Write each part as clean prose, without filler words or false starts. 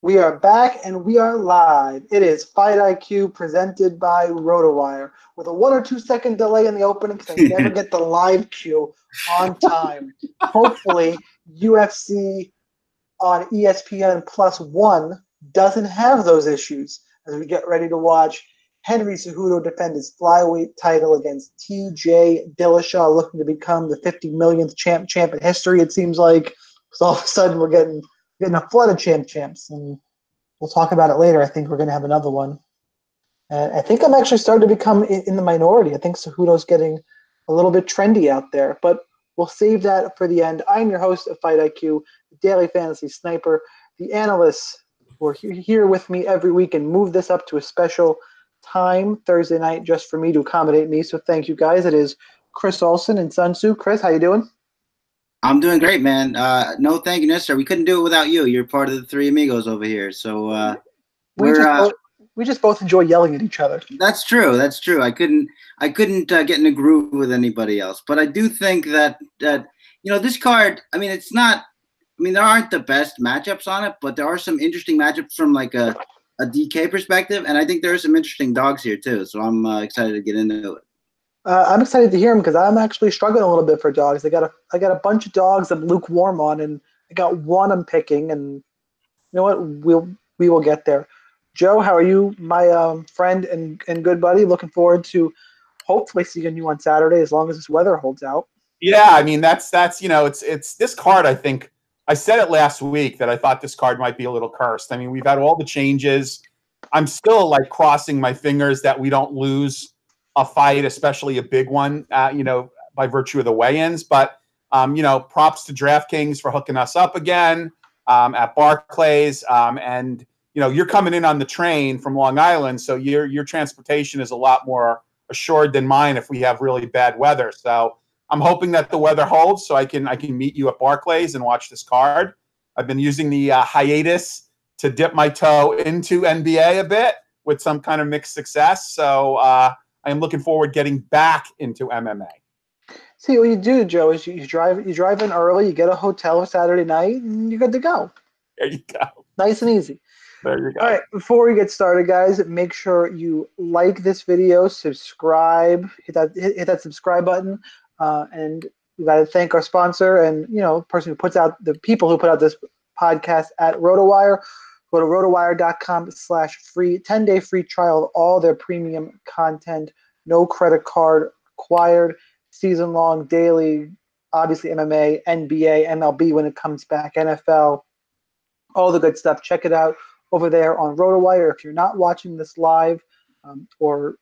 We are back and we are live. It is Fight IQ presented by RotoWire with a 1 or 2 second delay in the opening because I never get the live cue on time. Hopefully, UFC on ESPN Plus One doesn't have those issues as we get ready to watch Henry Cejudo defend his flyweight title against TJ Dillashaw, looking to become the 50 millionth champ in history. It seems like so all of a sudden we're getting a flood of champs, and we'll talk about it later. I think we're going to have another one. And I think I'm actually starting to become in the minority. I think Cejudo's getting a little bit trendy out there, but we'll save that for the end. I'm your host of Fight IQ, the Daily Fantasy Sniper. The analysts who are here with me every week and move this up to a special time Thursday night just for me to accommodate me. So thank you guys. It is Chris Olsen and Sun Tzu. Chris, how you doing? I'm doing great, man. No, thank you, necessary. We couldn't do it without you. You're part of the three amigos over here. So we just both enjoy yelling at each other. That's true. That's true. I couldn't get in a groove with anybody else. But I do think that this card. I mean, it's not. I mean, there aren't the best matchups on it, but there are some interesting matchups from like a DK perspective, and I think there are some interesting dogs here too. So I'm excited to get into it. I'm excited to hear him because I'm actually struggling a little bit for dogs. I got a bunch of dogs I'm lukewarm on, and I got one I'm picking. And you know what? We will get there. Joe, how are you, my friend and good buddy? Looking forward to hopefully seeing you on Saturday, as long as this weather holds out. Yeah, I mean that's it's this card. I think I said it last week that I thought this card might be a little cursed. I mean, we've had all the changes. I'm still like crossing my fingers that we don't lose a fight, especially a big one, by virtue of the weigh-ins. But, props to DraftKings for hooking us up again at Barclays. And, you're coming in on the train from Long Island, so your transportation is a lot more assured than mine if we have really bad weather. So I'm hoping that the weather holds so I can meet you at Barclays and watch this card. I've been using the hiatus to dip my toe into NBA a bit with some kind of mixed success. So, I am looking forward getting back into MMA. See, what you do, Joe, is you drive in early, you get a hotel Saturday night, and you're good to go. There you go. Nice and easy. There you go. All right, before we get started, guys, make sure you like this video, subscribe, hit that subscribe button, and we got to thank our sponsor and the people who put out this podcast at RotoWire. Go to rotowire.com/free 10-day free trial of all their premium content. No credit card required. Season-long, daily, obviously MMA, NBA, MLB when it comes back, NFL, all the good stuff. Check it out over there on RotoWire. If you're not watching this live or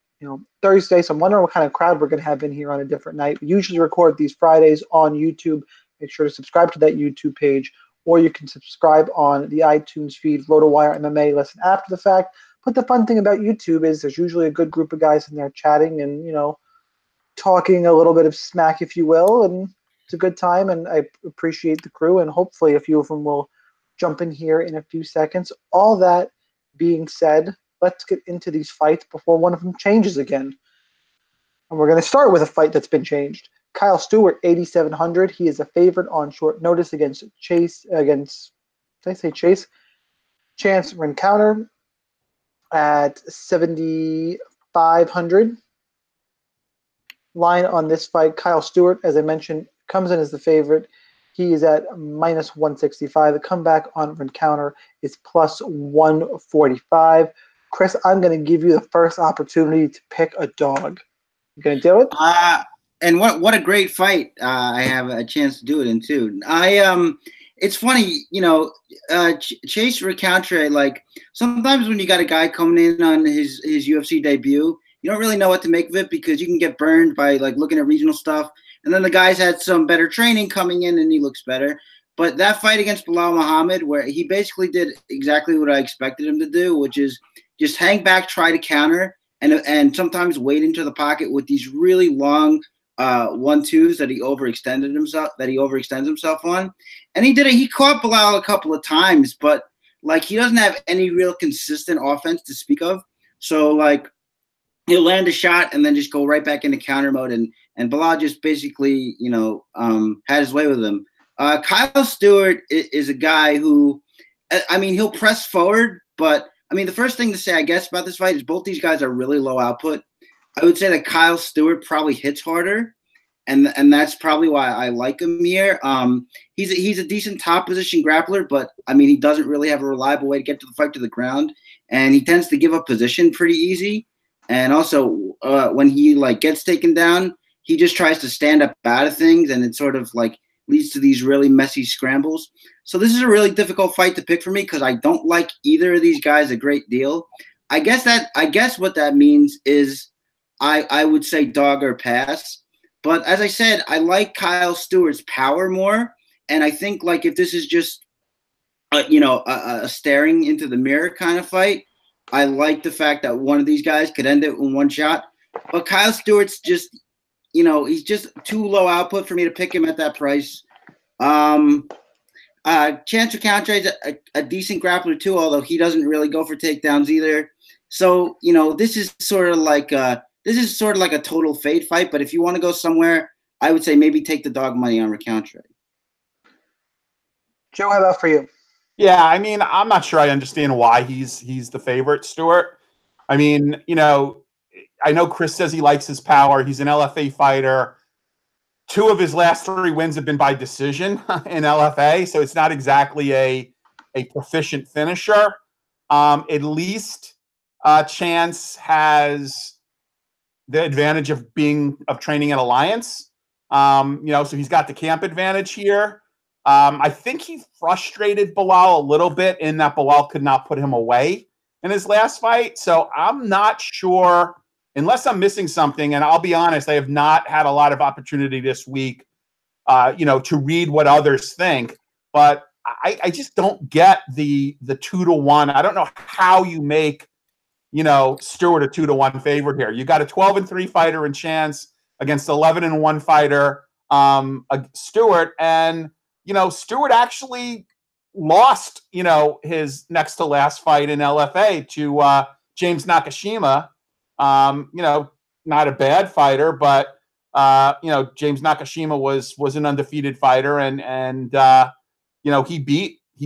Thursday, so I'm wondering what kind of crowd we're going to have in here on a different night. We usually record these Fridays on YouTube. Make sure to subscribe to that YouTube page. Or you can subscribe on the iTunes feed, RotoWire MMA, listen after the fact. But the fun thing about YouTube is there's usually a good group of guys in there chatting and, talking a little bit of smack, if you will. And it's a good time, and I appreciate the crew. And hopefully a few of them will jump in here in a few seconds. All that being said, let's get into these fights before one of them changes again. And we're going to start with a fight that's been changed. Kyle Stewart, 8,700. He is a favorite on short notice against Chance Rencountre at 7,500. Line on this fight, Kyle Stewart, as I mentioned, comes in as the favorite. He is at minus 165. The comeback on Rencountre is plus 145. Chris, I'm going to give you the first opportunity to pick a dog. You going to do it? And what a great fight I have a chance to do it in too. It's funny, Chase Rencountre, like sometimes when you got a guy coming in on his UFC debut, you don't really know what to make of it because you can get burned by like looking at regional stuff. And then the guy's had some better training coming in and he looks better. But that fight against Belal Muhammad, where he basically did exactly what I expected him to do, which is just hang back, try to counter, and sometimes wait into the pocket with these really long 1-2s that he overextends himself on. And he did it. He caught Belal a couple of times, but like he doesn't have any real consistent offense to speak of. So like he'll land a shot and then just go right back into counter mode, and Belal just basically had his way with him. Kyle Stewart is a guy who I mean, he'll press forward, but I mean, the first thing to say, I guess, about this fight is both these guys are really low output. I would say that Kyle Stewart probably hits harder, and that's probably why I like him here. He's a decent top position grappler, but I mean, he doesn't really have a reliable way to get to the fight to the ground, and he tends to give up position pretty easy. And also, when he like gets taken down, he just tries to stand up out of things, and it sort of like leads to these really messy scrambles. So this is a really difficult fight to pick for me because I don't like either of these guys a great deal. I guess what that means is I would say dog or pass. But as I said, I like Kyle Stewart's power more, and I think like if this is just a staring into the mirror kind of fight, I like the fact that one of these guys could end it in one shot. But Kyle Stewart's just, he's just too low output for me to pick him at that price. Chance Rencountre is a decent grappler too, although he doesn't really go for takedowns either. So, this is sort of like a total fade fight. But if you want to go somewhere, I would say maybe take the dog money on Rencountre. Joe, how about for you? Yeah, I mean, I'm not sure I understand why he's the favorite, Stewart. I mean, I know Chris says he likes his power. He's an LFA fighter. 2 of his last 3 wins have been by decision in LFA, so it's not exactly a proficient finisher. At least Chance has the advantage of training at Alliance. So he's got the camp advantage here. I think he frustrated Belal a little bit in that Belal could not put him away in his last fight. So I'm not sure, unless I'm missing something, and I'll be honest, I have not had a lot of opportunity this week, to read what others think. But I just don't get the 2-to-1. I don't know how you make, Stewart a 2-to-1 favorite here. You got a 12-3 fighter in Chance against 11-1 fighter, Stewart, and Stewart actually lost, his next to last fight in LFA to James Nakashima. Not a bad fighter, but James Nakashima was an undefeated fighter, and he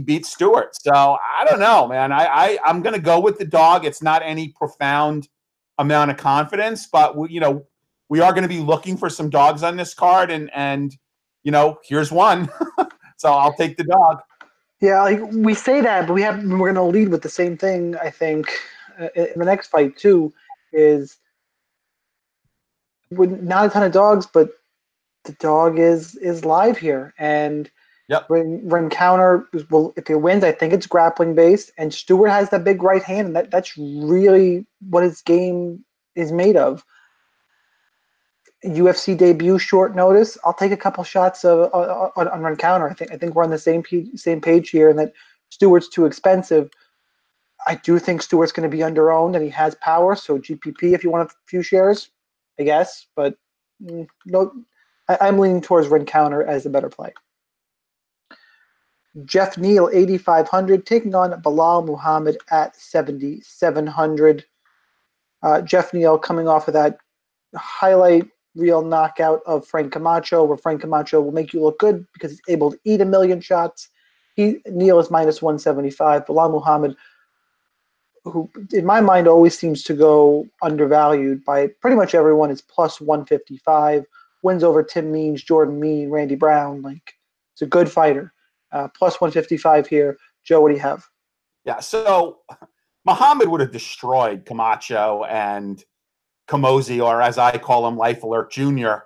beat Stewart. So I don't know, man. I'm gonna go with the dog. It's not any profound amount of confidence, but we are going to be looking for some dogs on this card, and here's one. So I'll take the dog. Yeah, we say that, but we're going to lead with the same thing. I think in the next fight too is with not a ton of dogs, but the dog is live here, and yep. Rencountre, well, if he wins, I think it's grappling based, and Stewart has that big right hand, and that's really what his game is made of. UFC debut, short notice. I'll take a couple shots on Rencountre. I think we're on the same page here, and that Stewart's too expensive. I do think Stewart's going to be underowned, and he has power. So GPP, if you want a few shares, I guess. But no, I'm leaning towards Rencountre as a better play. Geoff Neal, 8,500, taking on Belal Muhammad at 7,700. Geoff Neal coming off of that highlight real knockout of Frank Camacho, where Frank Camacho will make you look good because he's able to eat 1 million shots. Neal is -175. Belal Muhammad, who in my mind always seems to go undervalued by pretty much everyone, is +155. Wins over Tim Means, Jordan Mean, Randy Brown. It's a good fighter. +155 here. Joe, what do you have? Yeah, so Muhammad would have destroyed Camacho and Camozzi, or as I call him, Life Alert Jr.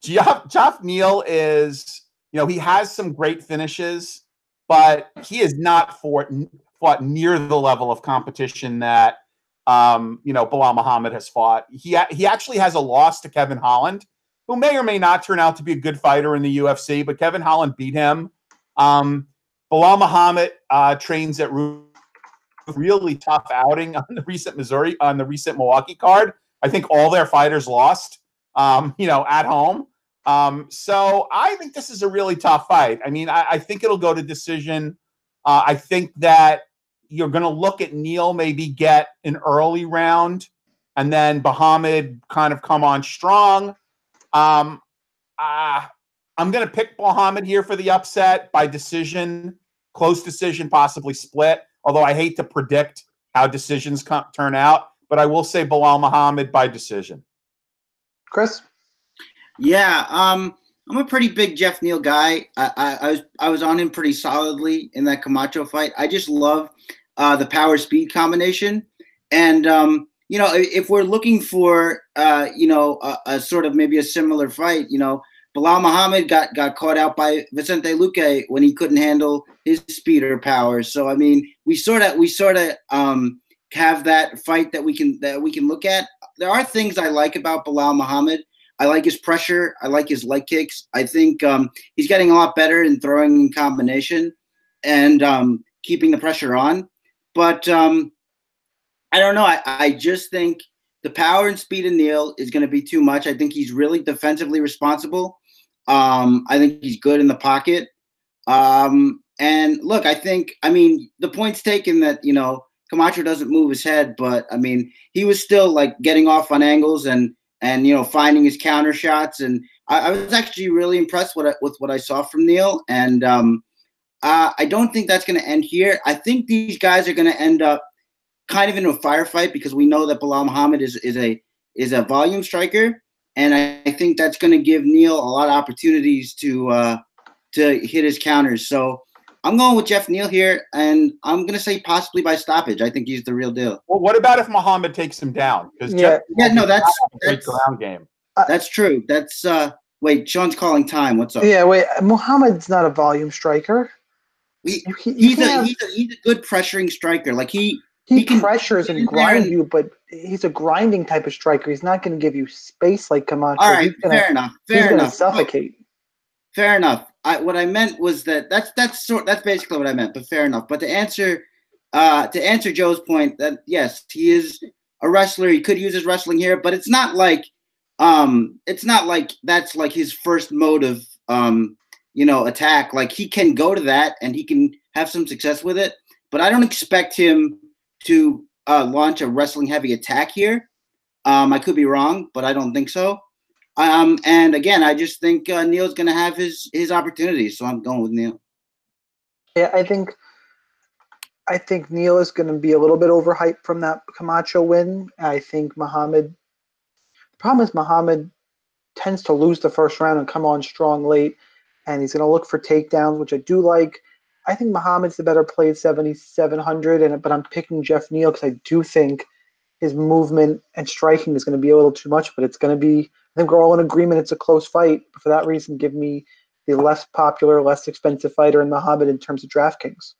Geoff Neal is, he has some great finishes, but he has not fought near the level of competition that, Belal Muhammad has fought. He actually has a loss to Kevin Holland, who may or may not turn out to be a good fighter in the UFC, but Kevin Holland beat him. Belal Muhammad trains at really tough outing on the recent Milwaukee card. I think all their fighters lost, at home. So I think this is a really tough fight. I mean, I think it'll go to decision. I think that you're going to look at Neal maybe get an early round, and then Muhammad kind of come on strong. I'm going to pick Muhammad here for the upset by decision, close decision, possibly split. Although I hate to predict how decisions turn out, but I will say Belal Muhammad by decision. Chris? Yeah, I'm a pretty big Geoff Neal guy. I was on him pretty solidly in that Camacho fight. I just love the power speed combination, and you know, if we're looking for you know, a sort of maybe a similar fight, you know, Belal Muhammad got caught out by Vicente Luque when he couldn't handle his speed or power. So I mean, we sort of have that fight that we can look at. There are things I like about Belal Muhammad. I like his pressure. I like his leg kicks. I think he's getting a lot better in throwing in combination and keeping the pressure on. But I don't know. I just think the power and speed of Neal is going to be too much. I think he's really defensively responsible. I think he's good in the pocket. And look, I mean, the point's taken that, you know, Camacho doesn't move his head, but I mean, he was still like getting off on angles and you know, finding his counter shots. And I was actually really impressed with what I saw from Neal. And I don't think that's going to end here. I think these guys are going to end up kind of in a firefight because we know that Belal Muhammad is a volume striker. And I think that's going to give Neal a lot of opportunities to hit his counters. So I'm going with Geoff Neal here, and I'm going to say possibly by stoppage. I think he's the real deal. Well, what about if Muhammad takes him down? That's ground game. That's true. That's wait, Sean's calling time. What's up? Yeah, wait. Muhammad's not a volume striker. He's a good pressuring striker. Like he pressures and grinds you, but he's a grinding type of striker. He's not going to give you space like Camacho. All right, fair enough. He's going to suffocate. Fair enough. What I meant was that's basically what I meant. But fair enough. But to answer Joe's point, that yes, he is a wrestler. He could use his wrestling here, but it's not like that's like his first mode of you know, attack. Like he can go to that and he can have some success with it. But I don't expect him to launch a wrestling heavy attack here. I could be wrong, but I don't think so. And again, I just think Neal's going to have his opportunities, so I'm going with Neal. Yeah, I think Neal is going to be a little bit overhyped from that Camacho win. I think the problem is Muhammad tends to lose the first round and come on strong late, and he's going to look for takedowns, which I do like. I think Muhammad's the better play at 7,700, but I'm picking Geoff Neal because I do think his movement and striking is going to be a little too much, but it's going to be, I think we're all in agreement it's a close fight. But for that reason, give me the less popular, less expensive fighter in Muhammad in terms of DraftKings.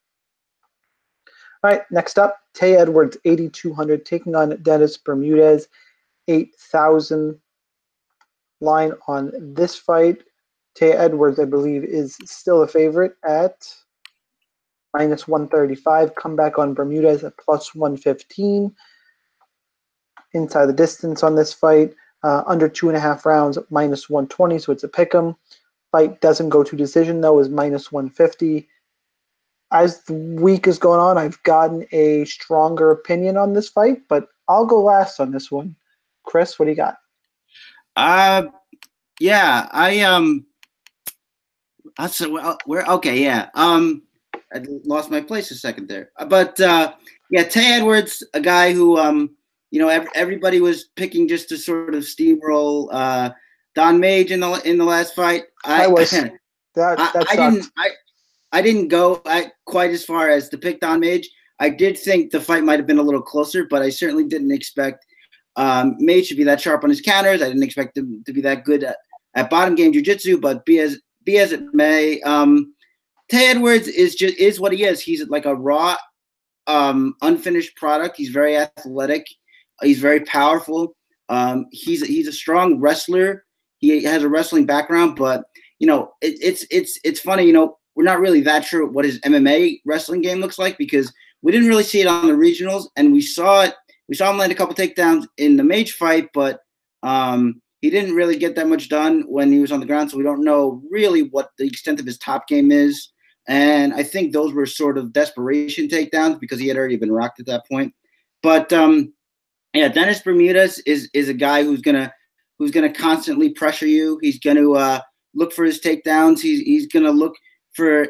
All right, next up, Tay Edwards, 8,200, taking on Dennis Bermudez, 8,000. Line on this fight. Tay Edwards, I believe, is still a favorite at minus 135. Comeback on Bermudez at plus 115. Inside the distance on this fight, under 2.5 rounds, minus 120, so it's a pick 'em. Fight doesn't go to decision, though, is minus 150. As the week is going on, I've gotten a stronger opinion on this fight, but I'll go last on this one. Chris, what do you got? Yeah, I lost my place a second there. But yeah, Tay Edwards, a guy who you know, everybody was picking just to sort of steamroll Don Mage in the last fight. I didn't go quite as far as to pick Don Mage. I did think the fight might have been a little closer, but I certainly didn't expect Mage to be that sharp on his counters. I didn't expect him to be that good at bottom game jiu-jitsu, but be as it may, Tay Edwards is what he is. He's like a raw, unfinished product. He's very athletic. He's very powerful. He's a strong wrestler. He has a wrestling background, but you know, it's funny. You know, we're not really that sure what his MMA wrestling game looks like because we didn't really see it on the regionals, and we saw it. We saw him land a couple takedowns in the Mage fight, but he didn't really get that much done when he was on the ground, so we don't know really what the extent of his top game is. And I think those were sort of desperation takedowns because he had already been rocked at that point. But yeah, Dennis Bermudez is a guy who's gonna constantly pressure you. He's gonna look for his takedowns. He's going to look for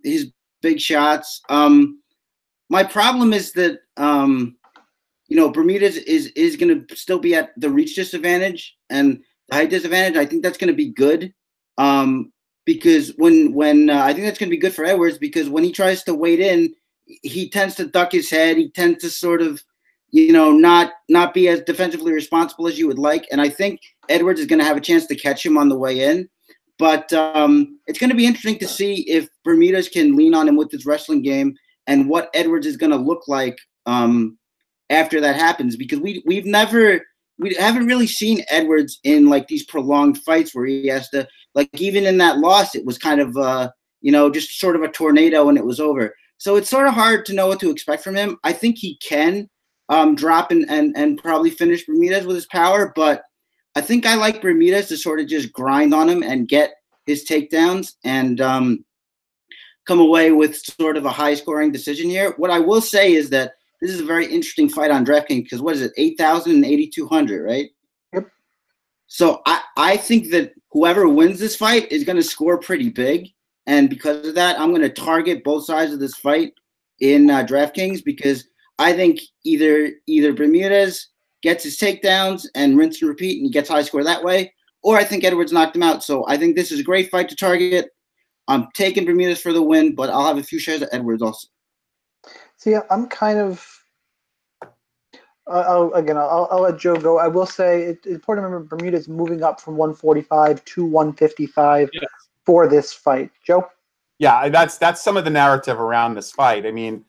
his big shots. My problem is that Bermudez is going to still be at the reach disadvantage and the height disadvantage. I think that's going to be good because when I think that's going to be good for Edwards, because when he tries to wade in, he tends to duck his head. He tends to sort of, not be as defensively responsible as you would like. And I think Edwards is going to have a chance to catch him on the way in. But it's going to be interesting to see if Bermudez can lean on him with his wrestling game and what Edwards is going to look like after that happens, because we haven't really seen Edwards in like these prolonged fights where he has to, like, even in that loss, it was kind of just sort of a tornado and it was over. So it's sort of hard to know what to expect from him. I think he can drop and probably finish Bermudez with his power, but I think I like Bermudez to sort of just grind on him and get his takedowns and come away with sort of a high-scoring decision here. What I will say is that this is a very interesting fight on DraftKings because what is it, 8,000 and 8,200, right? Yep. So I think that whoever wins this fight is going to score pretty big, and because of that, I'm going to target both sides of this fight in DraftKings because I think either Bermudez gets his takedowns and rinse and repeat and he gets high score that way, or I think Edwards knocked him out. So I think this is a great fight to target. I'm taking Bermudez for the win, but I'll have a few shares of Edwards also. See, I'm kind of I'll let Joe go. I will say it's important to remember Bermudez moving up from 145 to 155 for this fight. Joe? Yeah, that's some of the narrative around this fight. I mean,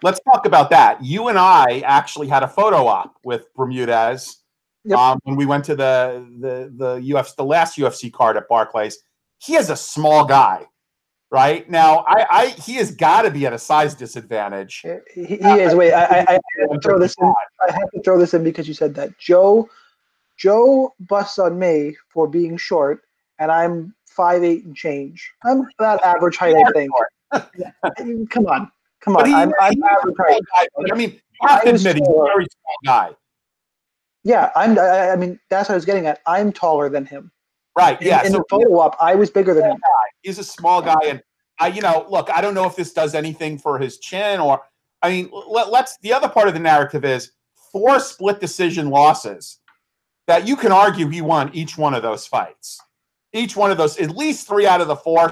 let's talk about that. You and I actually had a photo op with Bermudez when we went to the last UFC card at Barclays. He is a small guy, right? Now, he has got to be at a size disadvantage. He is. Wait, I have to throw this in. I have to throw this in because you said that. Joe busts on me for being short, and I'm 5'8" and change. I'm about average height, I think. Come on. I'm average height. I mean, you have to admit he's a very small guy. Yeah, I mean, that's what I was getting at. I'm taller than him. Right. Yeah. In the photo op, I was bigger than him. He's a small guy, and look, I don't know if this does anything for his chin or. I mean, the other part of the narrative is 4 split decision losses that you can argue he won each one of those fights. Each one of those, at least 3 out of the 4,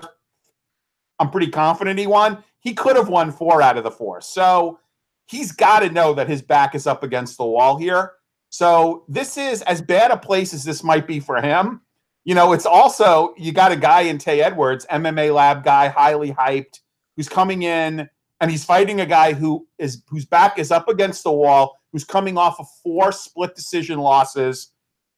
I'm pretty confident he won. He could have won 4 out of the 4. So he's got to know that his back is up against the wall here. So this is as bad a place as this might be for him. It's also, you got a guy in Tay Edwards, MMA lab guy, highly hyped, who's coming in and he's fighting a guy whose back is up against the wall, who's coming off of 4 split decision losses,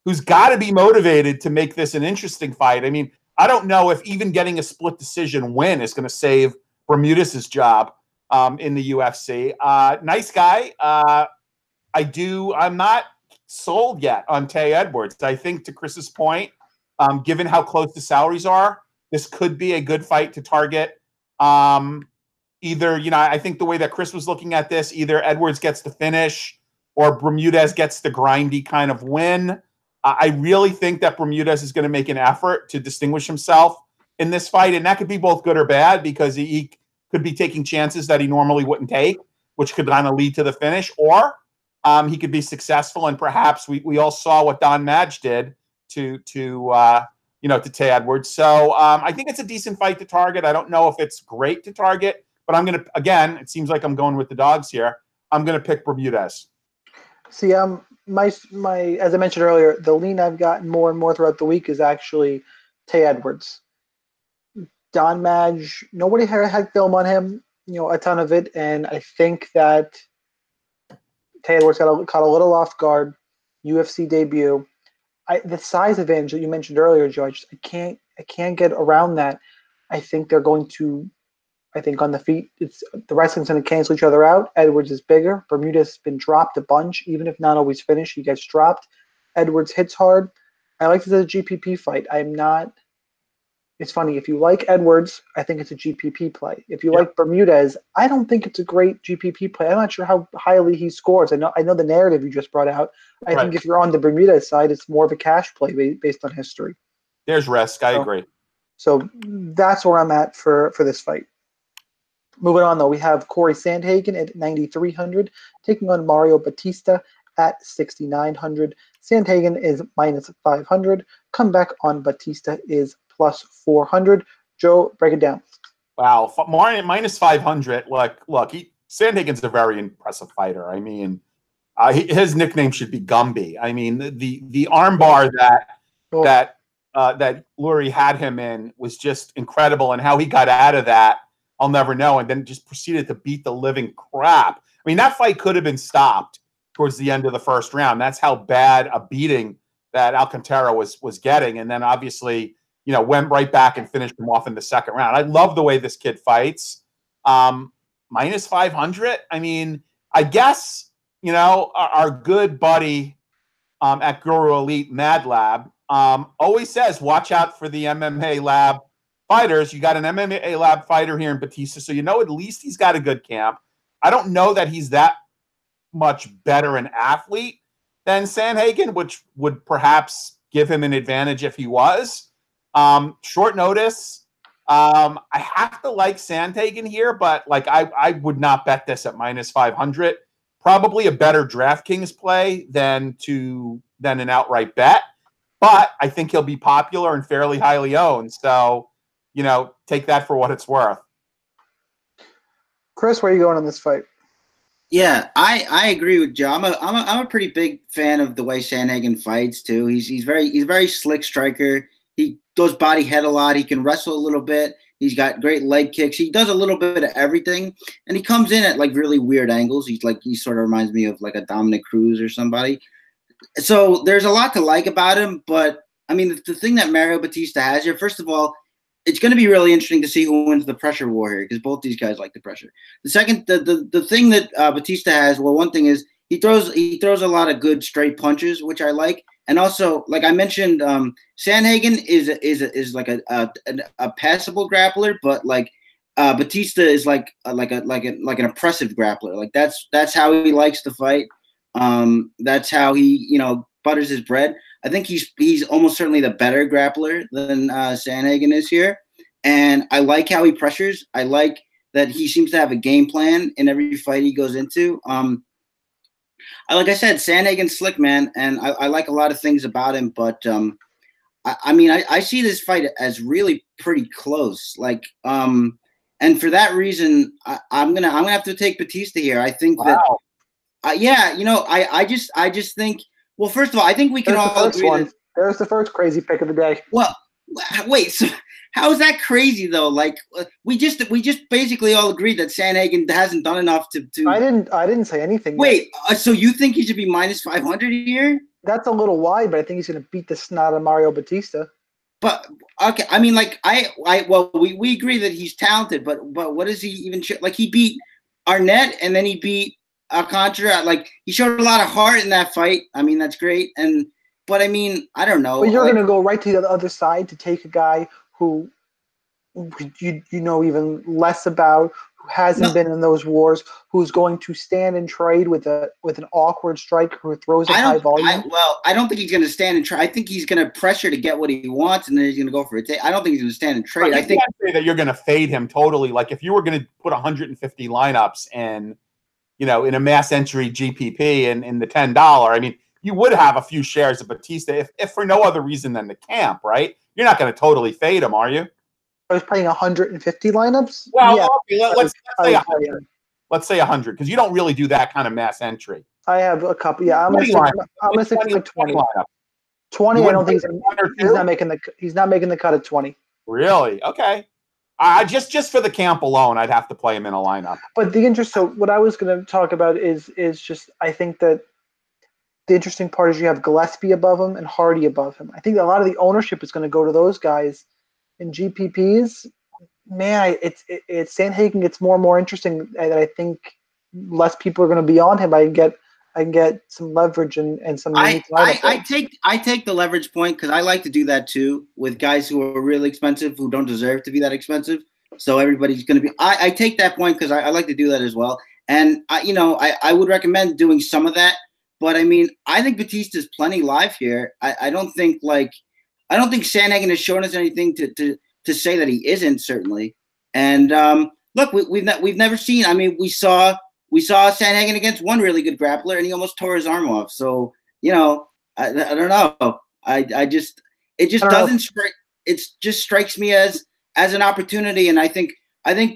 who's got to be motivated to make this an interesting fight. I mean, I don't know if even getting a split decision win is going to save Bermudez's job in the UFC. Nice guy. I'm not sold yet on Tay Edwards. I think, to Chris's point, given how close the salaries are, this could be a good fight to target. I think the way that Chris was looking at this, either Edwards gets the finish or Bermudez gets the grindy kind of win. I really think that Bermudez is going to make an effort to distinguish himself in this fight, and that could be both good or bad because he could be taking chances that he normally wouldn't take, which could kind of lead to the finish, or he could be successful, and perhaps we all saw what Don Madge did to Tay Edwards. So I think it's a decent fight to target. I don't know if it's great to target, but I'm going to, again, it seems like I'm going with the dogs here. I'm going to pick Bermudez. See, my as I mentioned earlier, the lean I've gotten more and more throughout the week is actually Tay Edwards. Don Madge, nobody had film on him, a ton of it, and I think that Tay Edwards caught a little off guard. UFC debut. The size advantage that you mentioned earlier, Joe, I can't get around that. I think they're going to. I think on the feet, the wrestling's going to cancel each other out. Edwards is bigger. Bermudez has been dropped a bunch, even if not always finished. He gets dropped. Edwards hits hard. I like this as a GPP fight. I'm not. It's funny. If you like Edwards, I think it's a GPP play. If you like Bermudez, I don't think it's a great GPP play. I'm not sure how highly he scores. I know the narrative you just brought out. I think if you're on the Bermudez side, it's more of a cash play based on history. There's risk. I agree. So that's where I'm at for this fight. Moving on, though, we have Cory Sandhagen at 9,300, taking on Mario Bautista at 6,900. Sandhagen is minus 500. Comeback on Bautista is plus 400. Joe, break it down. Wow, minus 500. Look, Sandhagen's a very impressive fighter. I mean, his nickname should be Gumby. I mean, the armbar that Lurie had him in was just incredible, and how he got out of that, I'll never know, and then just proceeded to beat the living crap. I mean, that fight could have been stopped towards the end of the first round. That's how bad a beating that Alcantara was getting, and then obviously, went right back and finished him off in the second round. I love the way this kid fights. Minus 500. I mean, I guess our good buddy at Guru Elite Mad Lab always says, watch out for the MMA Lab fighters. You got an MMA Lab fighter here in Bautista, so at least he's got a good camp. I don't know that he's that much better an athlete than Sandhagen, which would perhaps give him an advantage if he was. Short notice. I have to like Sandhagen here, but I would not bet this at minus 500. Probably a better DraftKings play than an outright bet, but I think he'll be popular and fairly highly owned. So, take that for what it's worth. Chris, where are you going on this fight? Yeah, I agree with Joe. I'm a pretty big fan of the way Sandhagen fights too. He's very slick striker. He goes body head a lot. He can wrestle a little bit. He's got great leg kicks. He does a little bit of everything, and he comes in at really weird angles. He sort of reminds me of a Dominic Cruz or somebody. So there's a lot to like about him. But I mean, the thing that Mario Bautista has here, first of all, it's going to be really interesting to see who wins the pressure war here, because both these guys like the pressure. The second, the thing that Bautista has, well, one thing is he throws a lot of good straight punches, which I like. And also, like I mentioned, Sandhagen is like a passable grappler, but Bautista is like an oppressive grappler. That's how he likes to fight. That's how he butters his bread. I think he's almost certainly the better grappler than Sandhagen is here, and I like how he pressures. I like that he seems to have a game plan in every fight he goes into. Like I said, Sandhagen's slick, man, and I like a lot of things about him. But I see this fight as really pretty close. And for that reason, I'm gonna have to take Bautista here. I think that, I just think. Well, first of all, I think we can all agree. There's the first crazy pick of the day. Well, wait. So how is that crazy though? We just basically all agreed that Sandhagen hasn't done enough to. I didn't say anything. Wait, so you think he should be minus 500 here? That's a little wide, but I think he's going to beat the snot of Mario Bautista. But okay, I mean, we agree that he's talented, but what is he even? He beat Arnett, and then he beat Alcantara. He showed a lot of heart in that fight. I mean, that's great. But I mean, I don't know. But you're going to go right to the other side to take a guy who you know even less about, who hasn't been in those wars, who's going to stand and trade with an awkward striker who throws a high volume. I don't think he's going to stand and trade. I think he's going to pressure to get what he wants, and then he's going to go for a take. I don't think he's going to stand and trade. I think say that you're going to fade him totally. If you were going to put 150 lineups in a mass entry GPP in the $10, I mean, you would have a few shares of Bautista if for no other reason than the camp, right? You're not going to totally fade him, are you? I was playing 150 lineups. Well, yeah, okay, let's say 100. Let's say 100, because you don't really do that kind of mass entry. I have a couple. Yeah, I'm going to stick to 20. 20. I don't think he's not making the cut at 20. Really? Okay. Just for the camp alone, I'd have to play him in a lineup. But so what I was going to talk about is just, I think that the interesting part is you have Gillespie above him and Hardy above him. I think that a lot of the ownership is going to go to those guys in GPPs. Man, it's Sandhagen gets more and more interesting. And I think less people are going to be on him. I can get some leverage and some. I take the leverage point, because I like to do that too with guys who are really expensive, who don't deserve to be that expensive. So everybody's going to be. I take that point because I like to do that as well. And I would recommend doing some of that. But I mean, I think Bautista's plenty live here. I don't think Sandhagen has shown us anything to to say that he isn't, certainly. And look, we've never seen. I mean, we saw Sandhagen against one really good grappler, and he almost tore his arm off. So you know, I don't know. It just doesn't strike. It just strikes me as an opportunity, and I think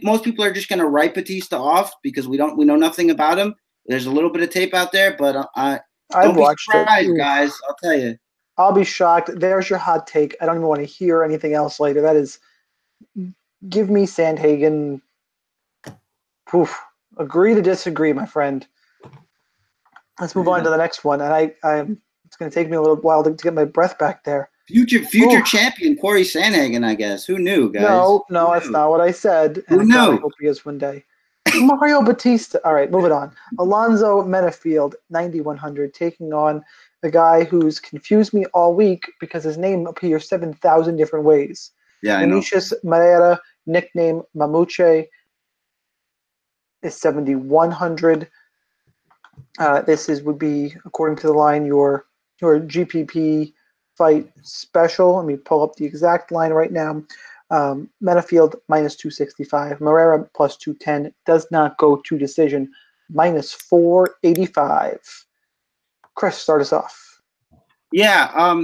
most people are just going to write Bautista off because we know nothing about him. There's a little bit of tape out there, but I've watched it, guys. I'll tell you. I'll be shocked. There's your hot take. I don't even want to hear anything else later. That is, give me Sandhagen. Oof. Agree to disagree, my friend. Let's move on to the next one. And it's going to take me a little while to get my breath back there. Future champion Cory Sandhagen, I guess. Who knew, guys? No, that's not what I said. Who knew? I hope he is one day. Mario Bautista. All right, moving on. Alonzo Menifield, 9,100, taking on the guy who's confused me all week because his name appears 7,000 different ways. Yeah, I know. Vinicius Moreira, nickname Mamuche, is 7,100. This would be, according to the line, your GPP fight special. Let me pull up the exact line right now. Menifield minus 265. Moreira plus 210. Does not go to decision. Minus 485. Chris, start us off. Yeah.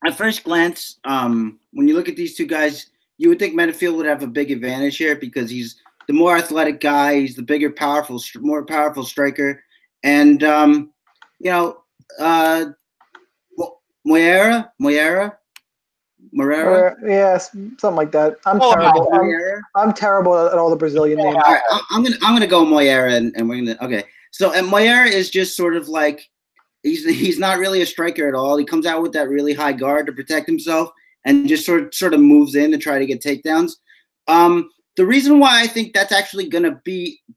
At first glance, when you look at these two guys, you would think Menifield would have a big advantage here because he's the more athletic guy. He's the bigger, more powerful striker. And, Moreira? Yes, something like that. I'm terrible. I'm terrible at all the Brazilian names. All right, I'm gonna go Moreira, and we're gonna okay. So and Moreira is just sort of like he's not really a striker at all. He comes out with that really high guard to protect himself, and just sort of moves in to try to get takedowns. The reason why I think that's actually gonna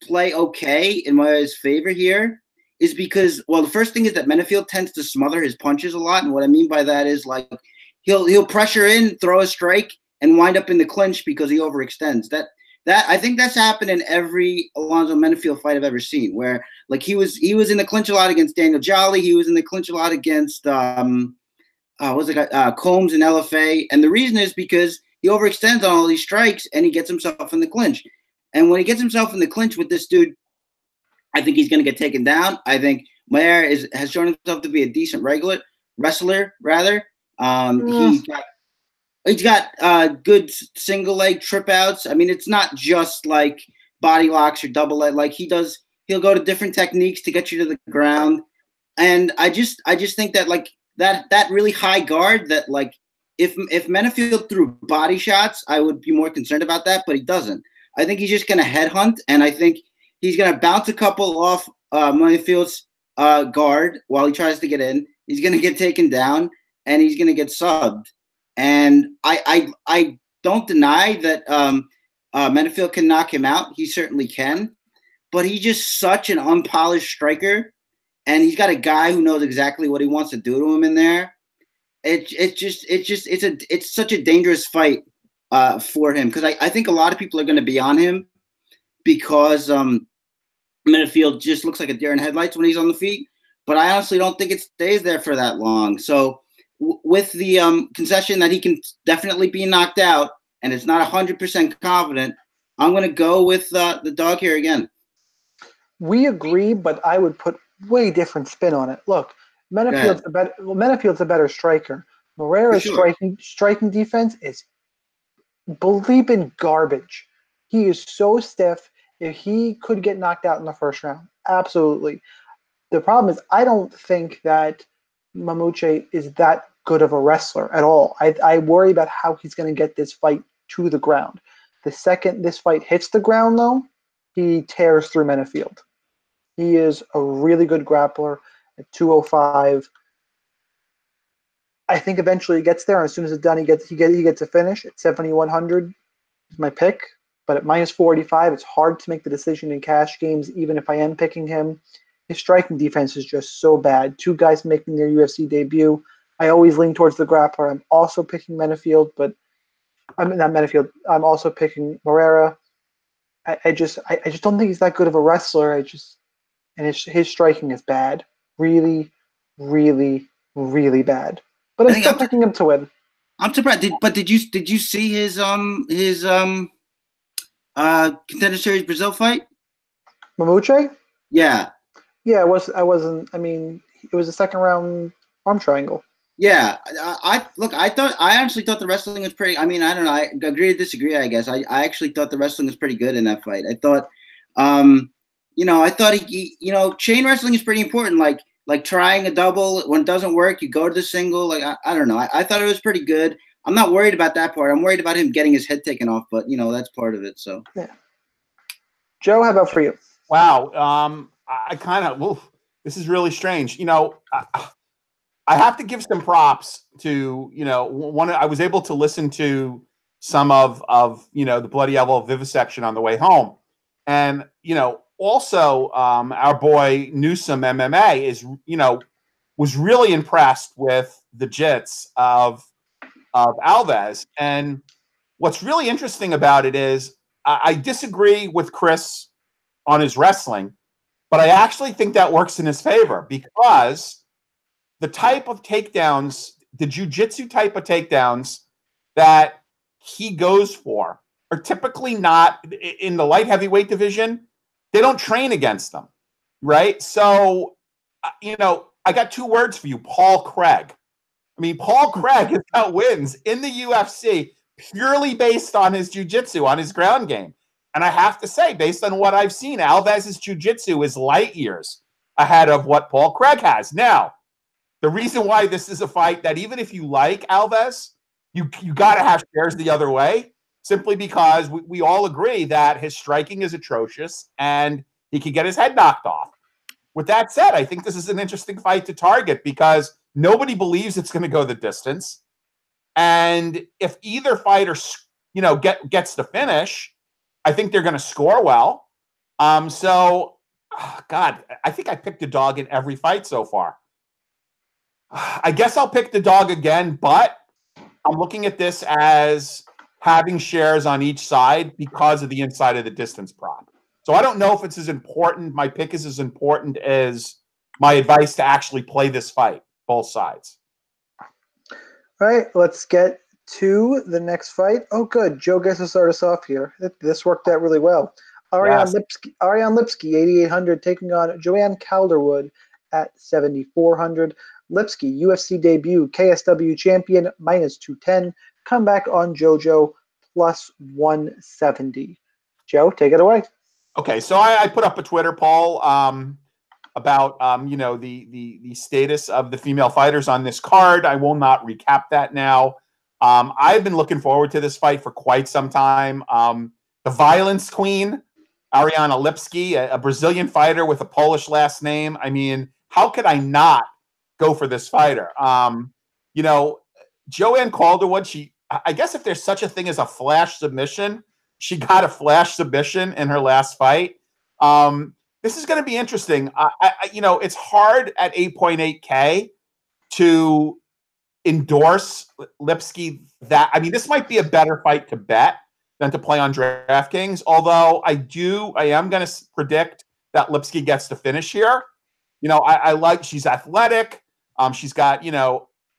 play okay in Moreira's favor here is because, well, the first thing is that Menifield tends to smother his punches a lot, and what I mean by that is like he'll pressure in, throw a strike, and wind up in the clinch because he overextends. That I think that's happened in every Alonzo Menifield fight I've ever seen, where like he was in the clinch a lot against Daniel Jolly, he was in the clinch a lot against Combs and LFA, and the reason is because he overextends on all these strikes and he gets himself in the clinch. And when he gets himself in the clinch with this dude, I think he's going to get taken down. I think Moreira has shown himself to be a decent wrestler. He's got good single leg trip outs. I mean, it's not just like body locks or double leg. Like he'll go to different techniques to get you to the ground. And I just think that like that really high guard that like if Menifield threw body shots, I would be more concerned about that, but he doesn't. I think he's just going to headhunt, and I think he's going to bounce a couple off Menifield's guard while he tries to get in. He's going to get taken down, and he's going to get subbed. And I don't deny that Menifield can knock him out. He certainly can, but he's just such an unpolished striker, and he's got a guy who knows exactly what he wants to do to him in there. It's such a dangerous fight for him because I think a lot of people are going to be on him because Menifield just looks like a deer in headlights when he's on the feet. But I honestly don't think it stays there for that long. So with the concession that he can definitely be knocked out and it's not 100% confident, I'm going to go with the dog here again. We agree, but I would put way different spin on it. Look, Menifield's a better striker. Moreira's striking defense is bleeping garbage. He is so stiff. If he could get knocked out in the first round, absolutely. The problem is I don't think that Mamuche is that good of a wrestler at all. I worry about how he's going to get this fight to the ground. The second this fight hits the ground, though, he tears through Menifield. He is a really good grappler at 205. I think eventually he gets there, and as soon as it's done, he gets a finish at 7,100. Is my pick, but at minus 485, it's hard to make the decision in cash games, even if I am picking him. His striking defense is just so bad. Two guys making their UFC debut. I always lean towards the grappler. I'm also picking Menifield, but I'm not Menifield. I'm also picking Moreira. I just don't think he's that good of a wrestler. And his striking is bad, really, really, really bad. But I'm still picking him to win. I'm surprised. Did you see his Contender Series Brazil fight? Mamuche? Yeah. Yeah, I wasn't. I mean, it was a second round arm triangle. Yeah, I actually thought the wrestling was pretty. I mean, I don't know. I agree to disagree. I guess I actually thought the wrestling was pretty good in that fight. I thought, I thought chain wrestling is pretty important. Like trying a double when it doesn't work, you go to the single. Like I don't know. I thought it was pretty good. I'm not worried about that part. I'm worried about him getting his head taken off, but that's part of it. So yeah. Joe, how about for you? Wow. I kind of. This is really strange. I have to give some props to, I was able to listen to some of the Bloody Elbow vivisection on the way home. And, also our boy Newsom MMA was really impressed with the jits of Alves. And what's really interesting about it is I disagree with Chris on his wrestling, but I actually think that works in his favor because the type of takedowns, the jiu-jitsu type of takedowns that he goes for are typically not in the light heavyweight division. They don't train against them, right? So, I got two words for you, Paul Craig. I mean, Paul Craig is got wins in the UFC purely based on his jiu-jitsu, on his ground game. And I have to say, based on what I've seen, Alves's jiu-jitsu is light years ahead of what Paul Craig has. Now, the reason why this is a fight that even if you like Alves, you got to have shares the other way, simply because we all agree that his striking is atrocious and he could get his head knocked off. With that said, I think this is an interesting fight to target because nobody believes it's going to go the distance. And if either fighter, gets the finish, I think they're going to score well. God, I think I picked a dog in every fight so far. I guess I'll pick the dog again, but I'm looking at this as having shares on each side because of the inside of the distance prop. So I don't know if it's as important. My pick is as important as my advice to actually play this fight, both sides. All right, let's get to the next fight. Oh, good. Joe gets to start us off here. This worked out really well. Ariane Lipski, 8,800, taking on Joanne Calderwood at 7,400. Lipski, UFC debut, KSW champion, -210. Comeback on JoJo, +170. Joe, take it away. Okay, so I put up a Twitter poll about the status of the female fighters on this card. I will not recap that now. I've been looking forward to this fight for quite some time. The violence queen, Ariane Lipski, a Brazilian fighter with a Polish last name. I mean, how could I not go for this fighter? Joanne Calderwood, I guess if there's such a thing as a flash submission, she got a flash submission in her last fight. This is going to be interesting. It's hard at 8.8K to endorse Lipski. This might be a better fight to bet than to play on DraftKings. Although I am going to predict that Lipski gets the finish here. I like, she's athletic. She's got,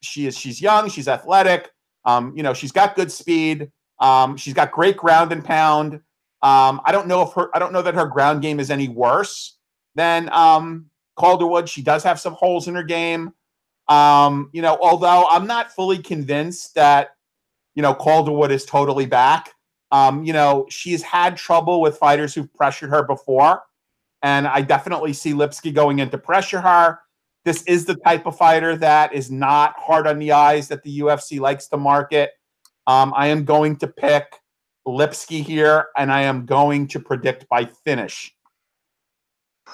she's young, she's athletic. She's got good speed. She's got great ground and pound. I don't know that her ground game is any worse than Calderwood. She does have some holes in her game. Although I'm not fully convinced that, Calderwood is totally back. She's had trouble with fighters who've pressured her before. And I definitely see Lipski going in to pressure her. This is the type of fighter that is not hard on the eyes that the UFC likes to market. I am going to pick Lipski here, and I am going to predict by finish.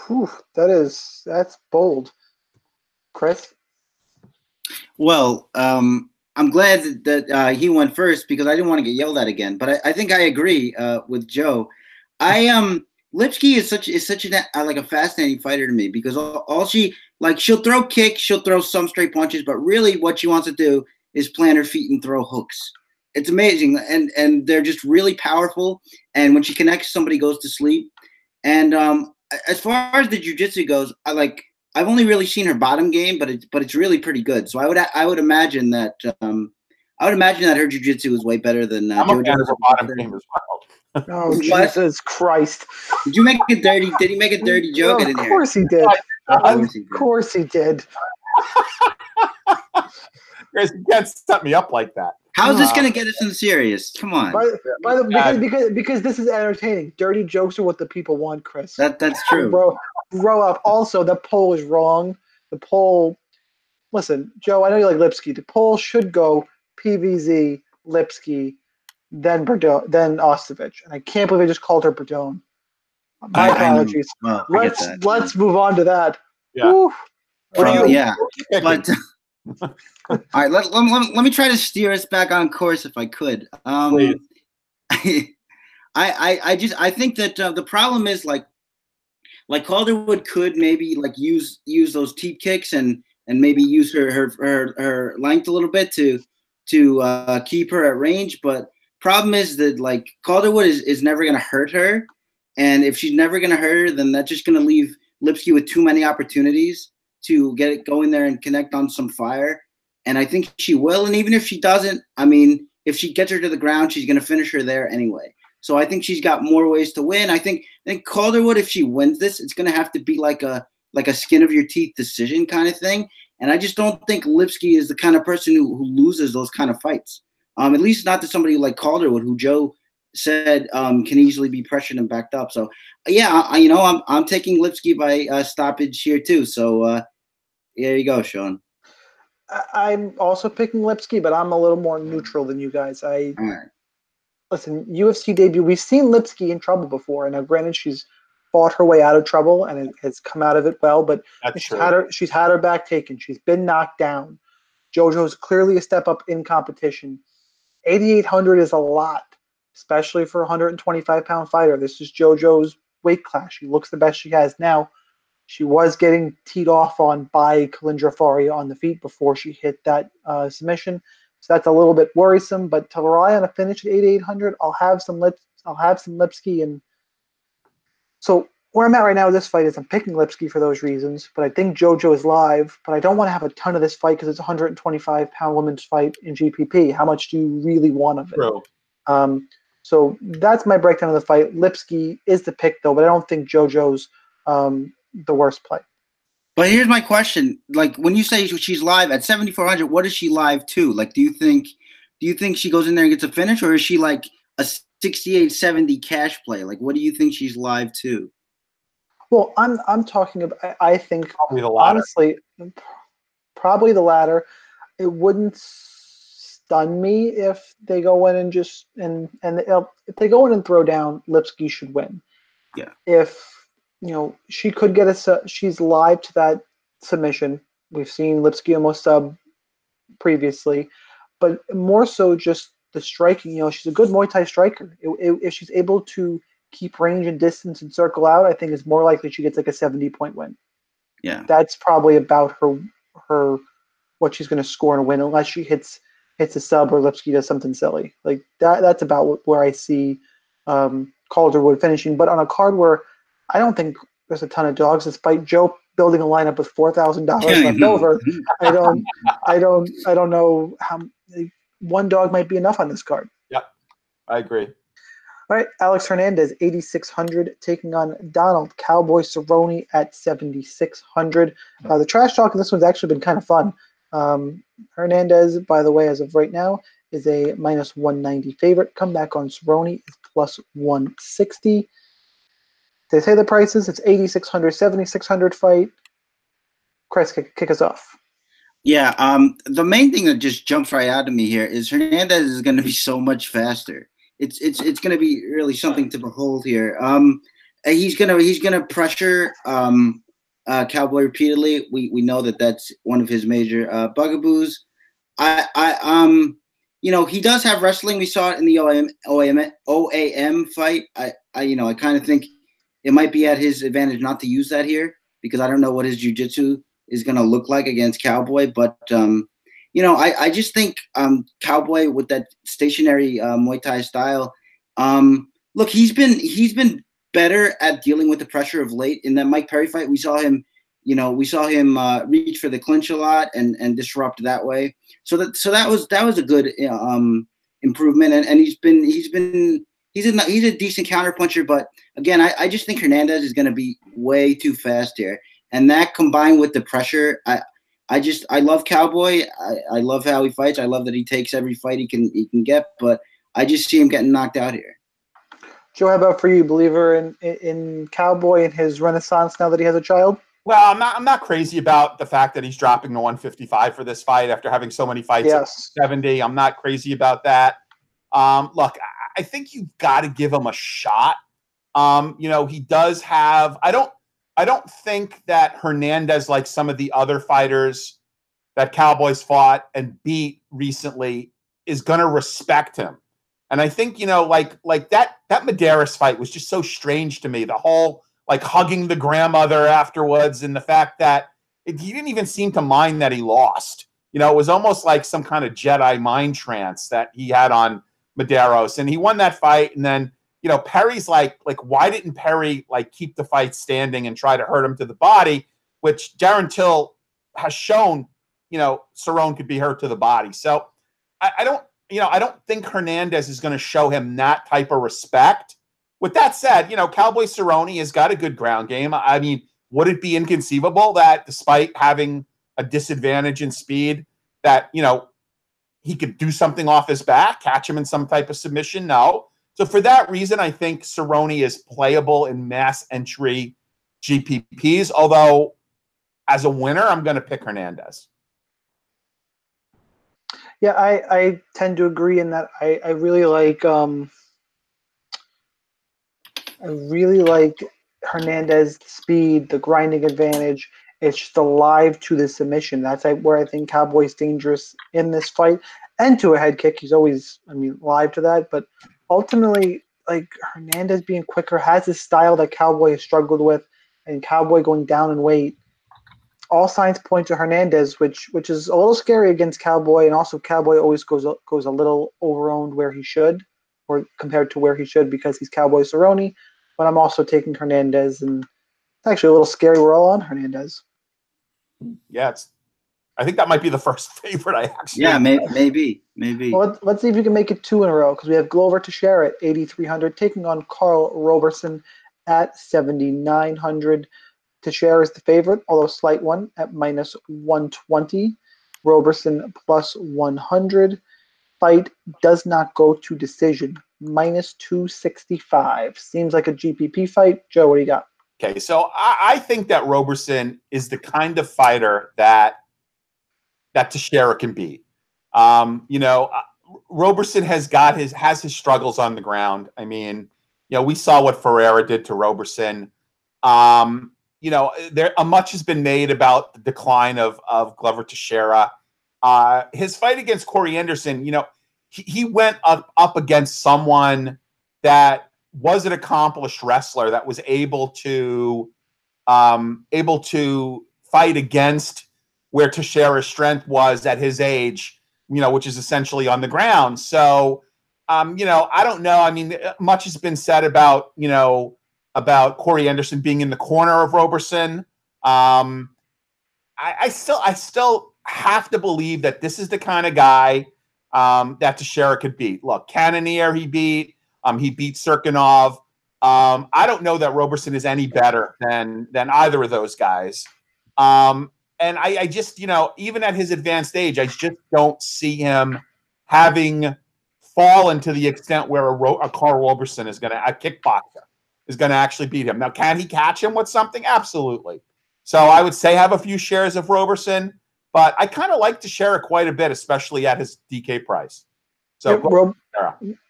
Whew, that's bold. Chris? Well, I'm glad that he went first because I didn't want to get yelled at again. But I think I agree with Joe. Lipski is such a fascinating fighter to me because all she'll throw kicks, she'll throw some straight punches, but really what she wants to do is plant her feet and throw hooks. It's amazing, and they're just really powerful. And when she connects, somebody goes to sleep. And as far as the jiu-jitsu goes, I've only really seen her bottom game, but it's really pretty good. So I would imagine that I would imagine that her jiu-jitsu is way better than I'm a fan of her bottom JoJo's. game as well. Oh, What? Jesus Christ. Did you make a dirty? Did he make a dirty joke? Well, in of here? course he did. Of course he Of did. course he did. Guys, you can't set me up like that. How's this gonna get us in serious? Come on. Because this is entertaining. Dirty jokes are what the people want, Chris. That's true. Grow up. Also, the poll is wrong. The poll. Listen, Joe, I know you like Lipski. The poll should go PVZ, Lipski, then Berdone, then Ostovich. And I can't believe I just called her Berdone. My apologies. Well, Let's move on to that. Yeah. Woo. Yeah. But all right, let me try to steer us back on course if I could. Please. I think that the problem is like Calderwood could maybe like use those teep kicks and maybe use her length a little bit to keep her at range. But problem is that like Calderwood is never gonna hurt her, and if she's never gonna hurt her, then that's just gonna leave Lipski with too many opportunities to get it going there and connect on some fire. And I think she will. And even if she doesn't, I mean, if she gets her to the ground, she's gonna finish her there anyway. So I think she's got more ways to win. I think Calderwood, if she wins this, it's gonna have to be like a skin of your teeth decision kind of thing. And I just don't think Lipski is the kind of person who loses those kind of fights. At least not to somebody like Calderwood, who Joe said can easily be pressured and backed up. So yeah, I'm taking Lipski by stoppage here too. So there you go, Sean. I'm also picking Lipski, but I'm a little more neutral than you guys. All right. Listen, UFC debut. We've seen Lipski in trouble before, and now granted, she's fought her way out of trouble and has come out of it well. But she's had her back taken. She's been knocked down. JoJo's clearly a step up in competition. 8,800 is a lot, especially for a 125-pound fighter. This is JoJo's weight class. She looks the best she has now. She was getting teed off on by Kalindra Faria on the feet before she hit that submission. So that's a little bit worrisome. But to rely on a finish at 8,800, I'll have some Lipski. And so where I'm at right now with this fight is I'm picking Lipski for those reasons. But I think JoJo is live. But I don't want to have a ton of this fight because it's a 125-pound women's fight in GPP. How much do you really want of it? True. So that's my breakdown of the fight. Lipski is the pick, though, but I don't think JoJo's the worst play. But here's my question: like when you say she's live at 7,400, what is she live to? Like, do you think she goes in there and gets a finish, or is she like a 68-70 cash play? Like, what do you think she's live to? Well, I'm talking about. I think Probably the latter. Honestly, probably the latter. It wouldn't stun me if they go in and just if they go in and throw down, Lipski should win. Yeah. If she could get she's live to that submission. We've seen Lipski almost sub previously, but more so just the striking. She's a good Muay Thai striker. If she's able to keep range and distance and circle out, I think it's more likely she gets like a 70-point win. Yeah. That's probably about her what she's going to score in a win, unless she hits a sub or Lipski does something silly. Like that's about where I see Calderwood finishing. But on a card where I don't think there's a ton of dogs, despite Joe building a lineup with $4,000 left over. I don't know how one dog might be enough on this card. Yep, I agree. All right, Alex Hernandez, 8,600, taking on Donald Cowboy Cerrone at 7,600. The trash talk in this one's actually been kind of fun. Hernandez, by the way, as of right now, is a minus 190 favorite. Comeback on Cerrone is plus 160. They say the prices. It's 8,600, 7,600 fight. Chris, kick us off. Yeah, the main thing that just jumps right out of me here is Hernandez is going to be so much faster. It's going to be really something to behold here. He's gonna pressure Cowboy repeatedly. We know that that's one of his major bugaboos. He does have wrestling. We saw it in the OAM fight. I kind of think it might be at his advantage not to use that here because I don't know what his jiu-jitsu is going to look like against Cowboy. But, I just think Cowboy with that stationary Muay Thai style, look, he's been better at dealing with the pressure of late. In that Mike Perry fight, we saw him, you know, we saw him reach for the clinch a lot and disrupt that way. So that was a good improvement, and he's a decent counterpuncher. But again, I just think Hernandez is going to be way too fast here, and that combined with the pressure, I love Cowboy. I love how he fights. I love that he takes every fight he can get, but I just see him getting knocked out here. Joe, how about for you? Believer in Cowboy and his renaissance now that he has a child? Well, I'm not crazy about the fact that he's dropping to 155 for this fight after having so many fights at 70. I'm not crazy about that. Look, I think you've got to give him a shot. You know, he does have. I don't think that Hernandez, like some of the other fighters that Cowboys fought and beat recently, is going to respect him. And I think, you know, like that Medeiros fight was just so strange to me. The whole like hugging the grandmother afterwards, and the fact that he didn't even seem to mind that he lost. You know, it was almost like some kind of Jedi mind trance that he had on Medeiros, and he won that fight. And then, you know, Perry's like, why didn't Perry like keep the fight standing and try to hurt him to the body, which Darren Till has shown, you know, Cerrone could be hurt to the body. So I don't think Hernandez is going to show him that type of respect. With that said, you know, Cowboy Cerrone has got a good ground game. I mean, would it be inconceivable that despite having a disadvantage in speed that, you know, he could do something off his back, catch him in some type of submission? No. So for that reason, I think Cerrone is playable in mass entry GPPs, although as a winner, I'm going to pick Hernandez. Yeah, I tend to agree in that I really like Hernandez's speed, the grinding advantage. It's just alive to the submission. That's where I think Cowboy's dangerous in this fight. And to a head kick, he's always, live to that. But ultimately, like, Hernandez being quicker has this style that Cowboy has struggled with, and Cowboy going down in weight. All signs point to Hernandez, which is a little scary against Cowboy, and also Cowboy always goes a little over-owned where he should, or compared to where he should, because he's Cowboy Cerrone. But I'm also taking Hernandez, and it's actually a little scary. We're all on Hernandez. Yeah, I think that might be the first favorite I actually. Yeah, maybe. Well, let's see if we can make it two in a row, because we have Glover Teixeira at 8,300 taking on Karl Roberson at 7,900. Teixeira is the favorite, although a slight one at minus 120. Roberson plus 100. Fight does not go to decision. Minus 265. Seems like a GPP fight. Joe, what do you got? Okay, so I think that Roberson is the kind of fighter that Teixeira can beat. You know, Roberson has his struggles on the ground. I mean, you know, we saw what Ferreira did to Roberson. You know, much has been made about the decline of Glover Teixeira. His fight against Corey Anderson, you know, he went up against someone that was an accomplished wrestler that was able to fight against where Teixeira's strength was at his age, you know, which is essentially on the ground. So, you know, I don't know. I mean, much has been said about, you know, about Corey Anderson being in the corner of Roberson. I still have to believe that this is the kind of guy that Teixeira could beat. Look, Cannonier he beat Serkinov. I don't know that Roberson is any better than either of those guys. And I just, you know, even at his advanced age, I just don't see him having fallen to the extent where a Karl Roberson is a kickboxer is going to actually beat him. Now, can he catch him with something? Absolutely. So I would say have a few shares of Roberson, but I kind of like Teixeira quite a bit, especially at his DK price. So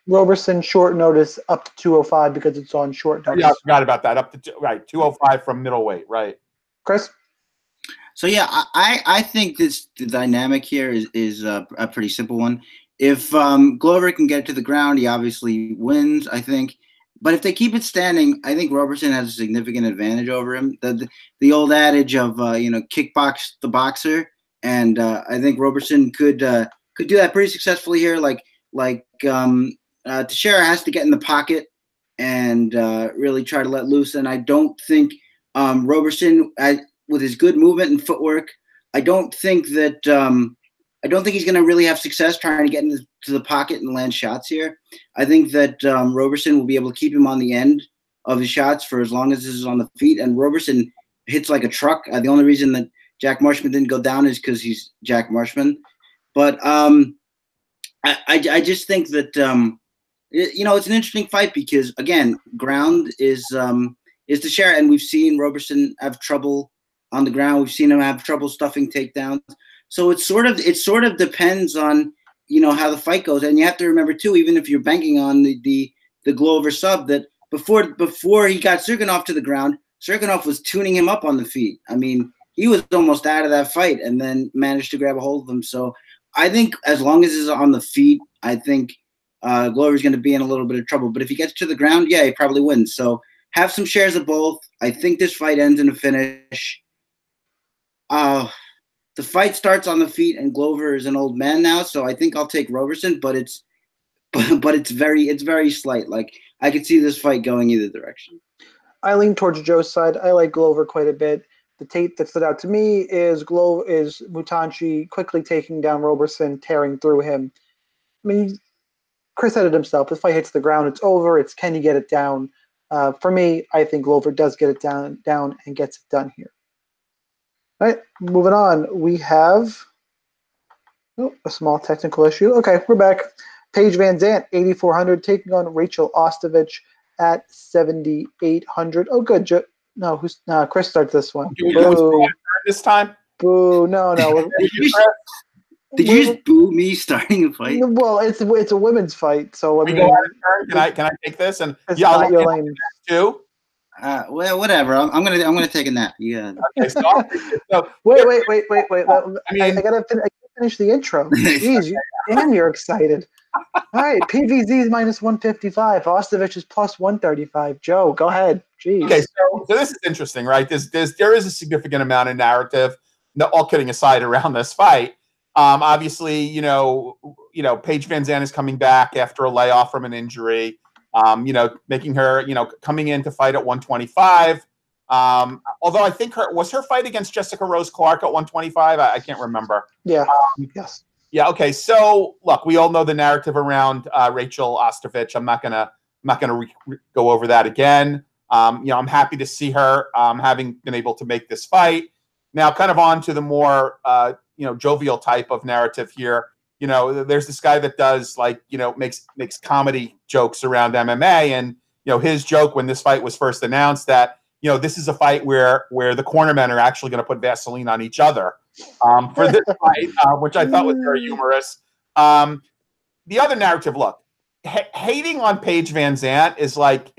Roberson short notice up to 205 because it's on short notice. Yeah, I forgot about that. Up to 205 from middleweight, right? Chris? So yeah, I think the dynamic here is a pretty simple one. If Glover can get it to the ground, he obviously wins, I think. But if they keep it standing, I think Roberson has a significant advantage over him. The old adage of you know, kickbox the boxer, and I think Roberson could do that pretty successfully here. Teixeira has to get in the pocket and really try to let loose. And I don't think Roberson, with his good movement and footwork. I don't think that he's going to really have success trying to get into the pocket and land shots here. I think that Roberson will be able to keep him on the end of his shots for as long as this is on the feet. And Roberson hits like a truck. The only reason that Jack Marshman didn't go down is because he's Jack Marshman. But I just think that it's an interesting fight because again, ground is Teixeira, and we've seen Roberson have trouble on the ground. We've seen him have trouble stuffing takedowns. So it sort of depends on how the fight goes, and you have to remember too, even if you're banking on the Glover sub, that before he got Serkinov to the ground, Serkinov was tuning him up on the feet. I mean, he was almost out of that fight, and then managed to grab a hold of him. So I think as long as it's on the feet, I think Glover's going to be in a little bit of trouble. But if he gets to the ground, yeah, he probably wins. So have some shares of both. I think this fight ends in a finish. The fight starts on the feet, and Glover is an old man now, so I think I'll take Roberson. But it's very slight. Like I could see this fight going either direction. I lean towards Joe's side. I like Glover quite a bit. The tape that stood out to me is Mutanchi quickly taking down Roberson, tearing through him. I mean, Chris said it himself. If the fight hits the ground, it's over. It's can you get it down? For me, I think Glover does get it down and gets it done here. All right, moving on. We have a small technical issue. Okay, we're back. Paige VanZant, 8,400, taking on Rachael Ostovich at 7,800. Oh, good. Chris starts this one. Boo. This time? Boo. No. Did you just boo me starting a fight? Well, it's a women's fight, so I mean, can I take this? And it's not your lane too. Well, whatever. I'm gonna take a nap. Yeah. Okay, so wait. I gotta finish the intro. Jeez, you're excited. All right, PVZ is minus 155. Ostovich is plus 135. Joe, go ahead. Jeez. Okay, so this is interesting, right? There is a significant amount of narrative, all kidding aside, around this fight. Obviously, Paige VanZant is coming back after a layoff from an injury. Making her, coming in to fight at 125. Although I think her fight against Jessica Rose Clark at 125. I can't remember. Yeah. Yes. Yeah. Okay. So look, we all know the narrative around Rachael Ostovich. I'm not gonna go over that again. I'm happy to see her having been able to make this fight. Now, kind of on to the more jovial type of narrative here. There's this guy that does makes comedy jokes around MMA, and his joke when this fight was first announced that this is a fight where the cornermen are actually going to put Vaseline on each other for this fight, which I thought was very humorous. The other narrative, look, hating on Paige VanZant is like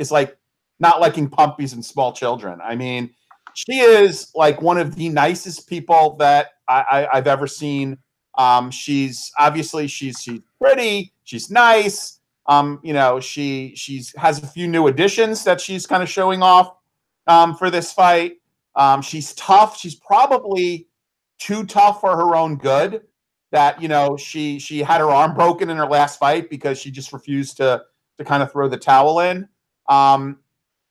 not liking puppies and small children. I mean, she is like one of the nicest people that I've ever seen. She's pretty, she's nice. She has a few new additions that she's kind of showing off for this fight. She's tough. She's probably too tough for her own good. That she had her arm broken in her last fight because she just refused to kind of throw the towel in. Wasn't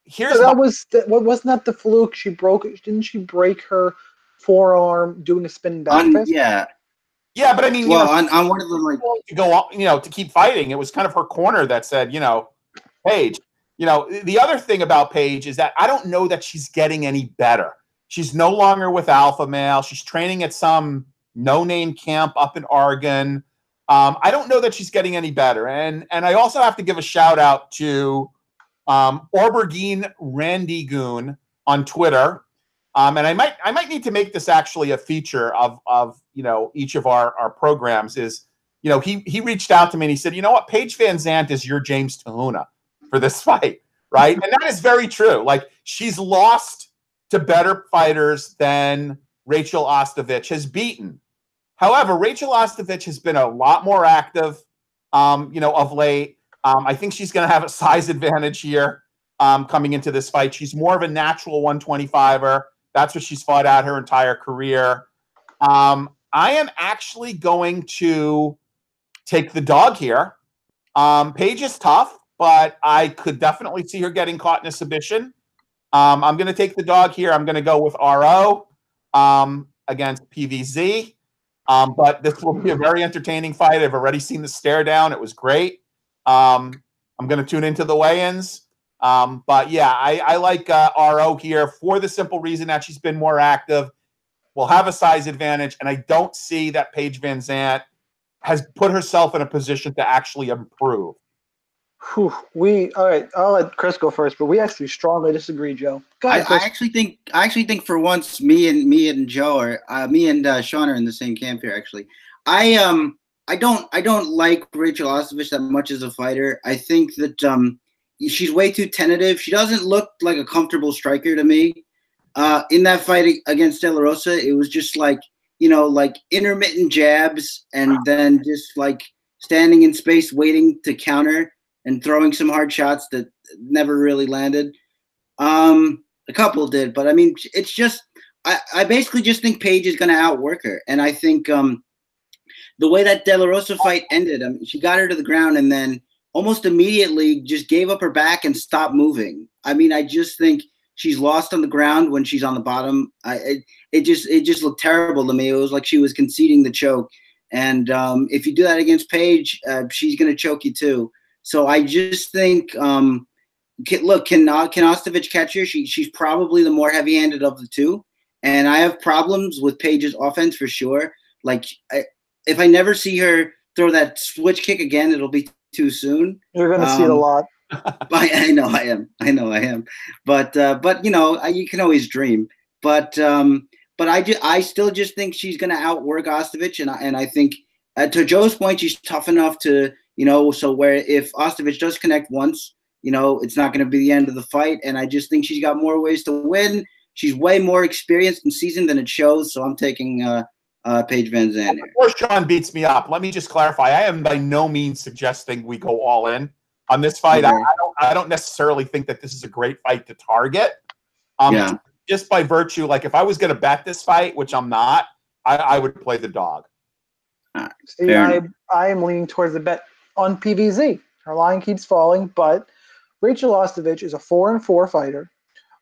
that the fluke? Didn't she break her forearm doing a spinning back fist? Yeah, but I mean, on one of them, to go on, to keep fighting, it was kind of her corner that said, Paige. The other thing about Paige is that I don't know that she's getting any better. She's no longer with Alpha Male. She's training at some no-name camp up in Oregon. I don't know that she's getting any better. And I also have to give a shout out to Aubergine Randigoon on Twitter. And I might need to make this actually a feature of each of our programs. Is he reached out to me and he said, what, Paige VanZant is your James Tahuna for this fight, right? And that is very true. Like, she's lost to better fighters than Rachael Ostovich has beaten. However, Rachael Ostovich has been a lot more active, of late. I think she's going to have a size advantage here coming into this fight. She's more of a natural 125er. That's what she's fought out her entire career. I am actually going to take the dog here. Paige is tough, but I could definitely see her getting caught in a submission. I'm going to take the dog here. I'm going to go with RO. against PVZ. But this will be a very entertaining fight. I've already seen the stare down. It was great. I'm going to tune into the weigh-ins. But yeah, I like RO here for the simple reason that she's been more active, will have a size advantage, and I don't see that Paige VanZant has put herself in a position to actually improve. All right. I'll let Chris go first, but we actually strongly disagree, Joe. Go ahead, I actually think for once me and Joe are me and Sean are in the same camp here. Actually, I don't like Rachael Ostovich that much as a fighter. I think that she's way too tentative. She doesn't look like a comfortable striker to me. In that fight against De La Rosa, it was just like intermittent jabs and then just like standing in space waiting to counter and throwing some hard shots that never really landed. A couple did, but I mean, it's just I basically just think Paige is going to outwork her, and I think the way that De La Rosa fight ended, I mean, she got her to the ground and then almost immediately just gave up her back and stopped moving. I mean, I just think she's lost on the ground when she's on the bottom. It just looked terrible to me. It was like she was conceding the choke, and if you do that against Paige, she's going to choke you too. So I just think, can Ostovich catch her? She's probably the more heavy-handed of the two, and I have problems with Paige's offense for sure. Like, if I never see her throw that switch kick again, it'll be too soon. You're going to see it a lot. I know I am. But you can always dream. But I still just think she's going to outwork Ostovich, and I think to Joe's point, she's tough enough to. So where if Ostovich does connect once, it's not going to be the end of the fight. And I just think she's got more ways to win. She's way more experienced and seasoned than it shows. So I'm taking Paige VanZant here. Before Sean beats me up, let me just clarify. I am by no means suggesting we go all in on this fight. Okay. I don't necessarily think that this is a great fight to target. Just by virtue, like if I was going to bet this fight, which I'm not, I would play the dog. See, I am leaning towards the bet on PVZ. Her line keeps falling, but Rachael Ostovich is a 4-4 fighter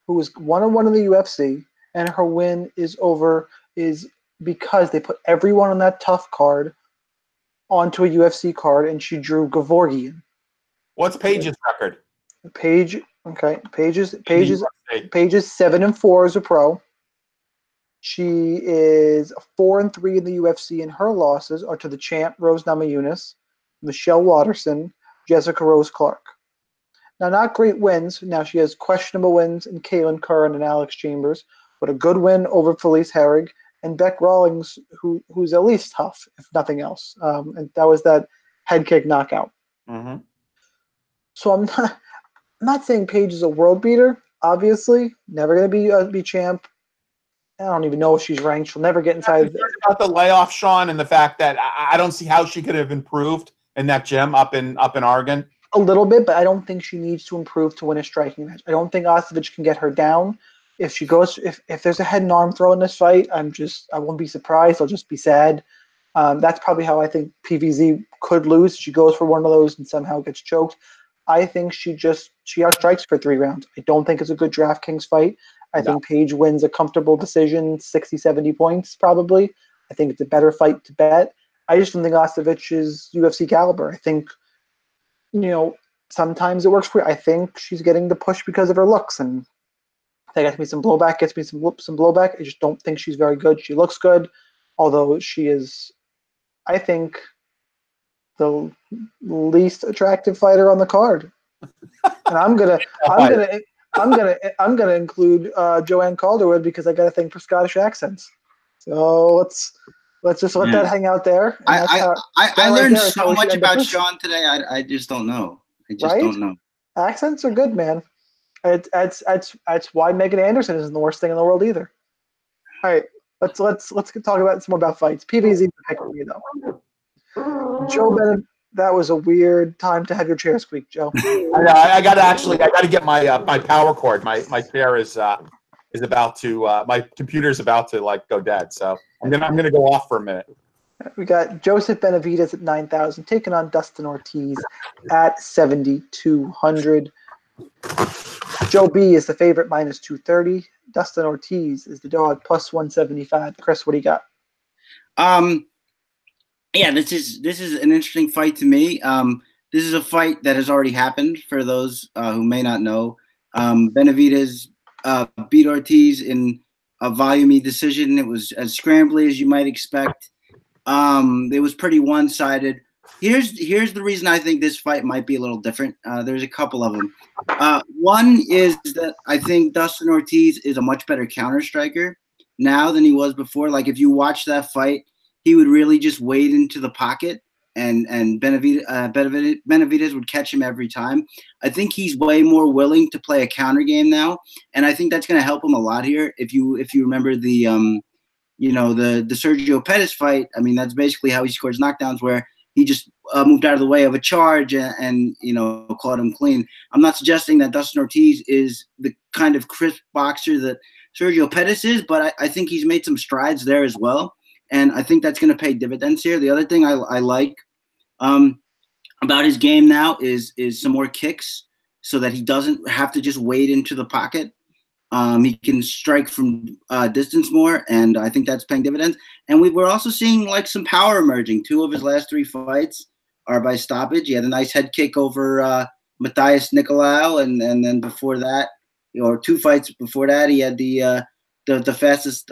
who is 1-1 in the UFC, and her win is because they put everyone on that tough card onto a UFC card, and she drew Gevorgian. What's Paige's record? Paige is 7-4 as a pro. She is 4-3 in the UFC, and her losses are to the champ Rose Namajunas, Michelle Watterson, Jessica Rose Clark. Now, not great wins. Now, she has questionable wins in Caitlin Curran and Alex Chambers, but a good win over Felice Herrig and Beck Rawlings, who's at least tough, if nothing else. And that was that head kick knockout. Mm-hmm. So I'm not saying Paige is a world beater. Obviously, never going to be champ. I don't even know if she's ranked. She'll never get inside. About the layoff, Sean, and the fact that I don't see how she could have improved in that gym up in Oregon. A little bit, but I don't think she needs to improve to win a striking match. I don't think Ostovich can get her down. If there's a head and arm throw in this fight, I won't be surprised. I'll just be sad. That's probably how I think PVZ could lose. She goes for one of those and somehow gets choked. I think she outstrikes for 3 rounds. I don't think it's a good DraftKings fight. I think Paige wins a comfortable decision, 60, 70 points probably. I think it's a better fight to bet. I just don't think Ostovich is UFC caliber. I think, sometimes it works for her. I think she's getting the push because of her looks, and that gets me some blowback, some blowback. I just don't think she's very good. She looks good, although she is, I think, the least attractive fighter on the card. And I'm gonna include Joanne Calderwood because I got a thing for Scottish accents. So let's just let that hang out there. I learned so much about Sean today. I just don't know. Don't know. Accents are good, man. It's why Megan Anderson isn't the worst thing in the world either. All right, let's talk about some more about fights. PVZ pick for you though. Joe Bennett, that was a weird time to have your chair squeak, Joe. I gotta get my power cord. My chair is about to my computer's about to go dead. So I'm gonna go off for a minute. We got Joseph Benavidez at 9,000 taking on Dustin Ortiz at 7,200. Joe B is the favorite -230. Dustin Ortiz is the dog +175. Chris, what do you got? Yeah, this is an interesting fight to me. This is a fight that has already happened for those who may not know. Benavidez beat Ortiz in a volume decision. It was as scrambly as you might expect. It was pretty one-sided. Here's the reason I think this fight might be a little different. There's a couple of them. One is that I think Dustin Ortiz is a much better counter striker now than he was before. Like if you watch that fight, he would really just wade into the pocket, and Benavidez would catch him every time. I think he's way more willing to play a counter game now, and I think that's going to help him a lot here. If you remember the the Sergio Pettis fight, I mean that's basically how he scores knockdowns, where he just moved out of the way of a charge and caught him clean. I'm not suggesting that Dustin Ortiz is the kind of crisp boxer that Sergio Pettis is, but I think he's made some strides there as well. And I think that's going to pay dividends here. The other thing I like about his game now is some more kicks, so that he doesn't have to just wade into the pocket. He can strike from distance more, and I think that's paying dividends. And we're also seeing like some power emerging. 2 of his last 3 fights are by stoppage. He had a nice head kick over Matthias Nicolau, and then before that, or 2 fights before that, he had the fastest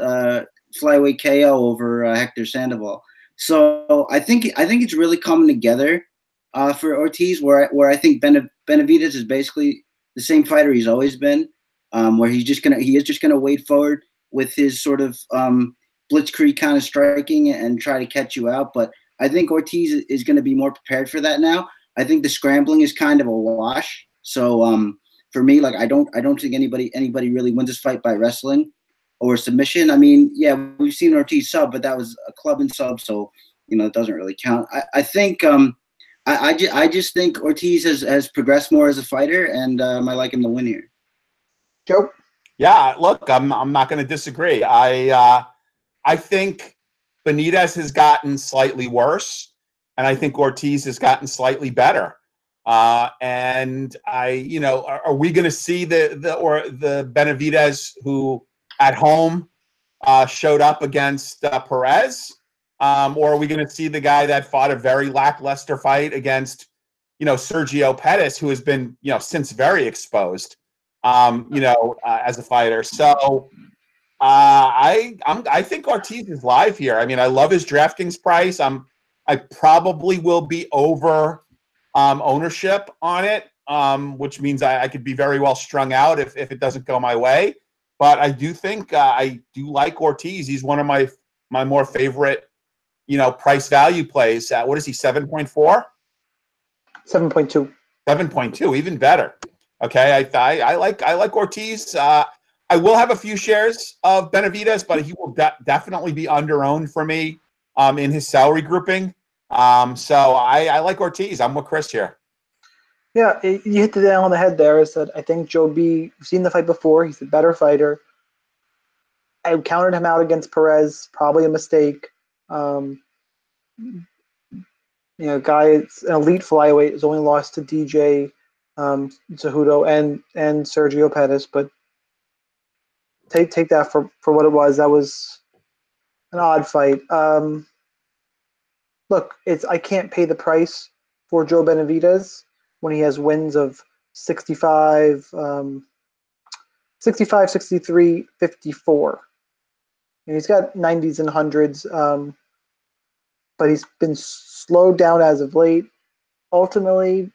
flyweight KO over Hector Sandoval. So I think it's really coming together for Ortiz, where I think Benavidez is basically the same fighter he's always been, where he is just gonna wait forward with his sort of blitzkrieg kind of striking and try to catch you out. But I think Ortiz is going to be more prepared for that now. I think the scrambling is kind of a wash. So for me, like I don't think anybody really wins this fight by wrestling or submission. I mean, yeah, we've seen Ortiz sub, but that was a club and sub, so it doesn't really count. I think I just think Ortiz has progressed more as a fighter, and I like him to win here. Joe? Yeah, look, I'm not going to disagree. I think Benitez has gotten slightly worse, and I think Ortiz has gotten slightly better. And are we going to see the Benavidez who at home showed up against Perez, or are we going to see the guy that fought a very lackluster fight against Sergio Pettis, who has been since very exposed as a fighter? So I think Ortiz is live here. I mean, I love his DraftKings price. I probably will be over ownership on it, which means I could be very well strung out if it doesn't go my way. But I do think I do like Ortiz. He's one of my more favorite, price value plays. What is he, 7.4? 7.2. 7.2, even better. Okay, I like Ortiz. I will have a few shares of Benavidez, but he will definitely be under-owned for me in his salary grouping. So I like Ortiz. I'm with Chris here. Yeah, you hit the nail on the head there. Is that I think Joe B, we've seen the fight before. He's a better fighter. I counted him out against Perez. Probably a mistake. Guy, it's an elite flyweight. Has only lost to DJ Cejudo and Sergio Pettis, but take that for what it was. That was an odd fight. Look, I can't pay the price for Joe Benavidez when he has wins of 65, 63, 54. And he's got 90s and 100s, but he's been slowed down as of late. Ultimately,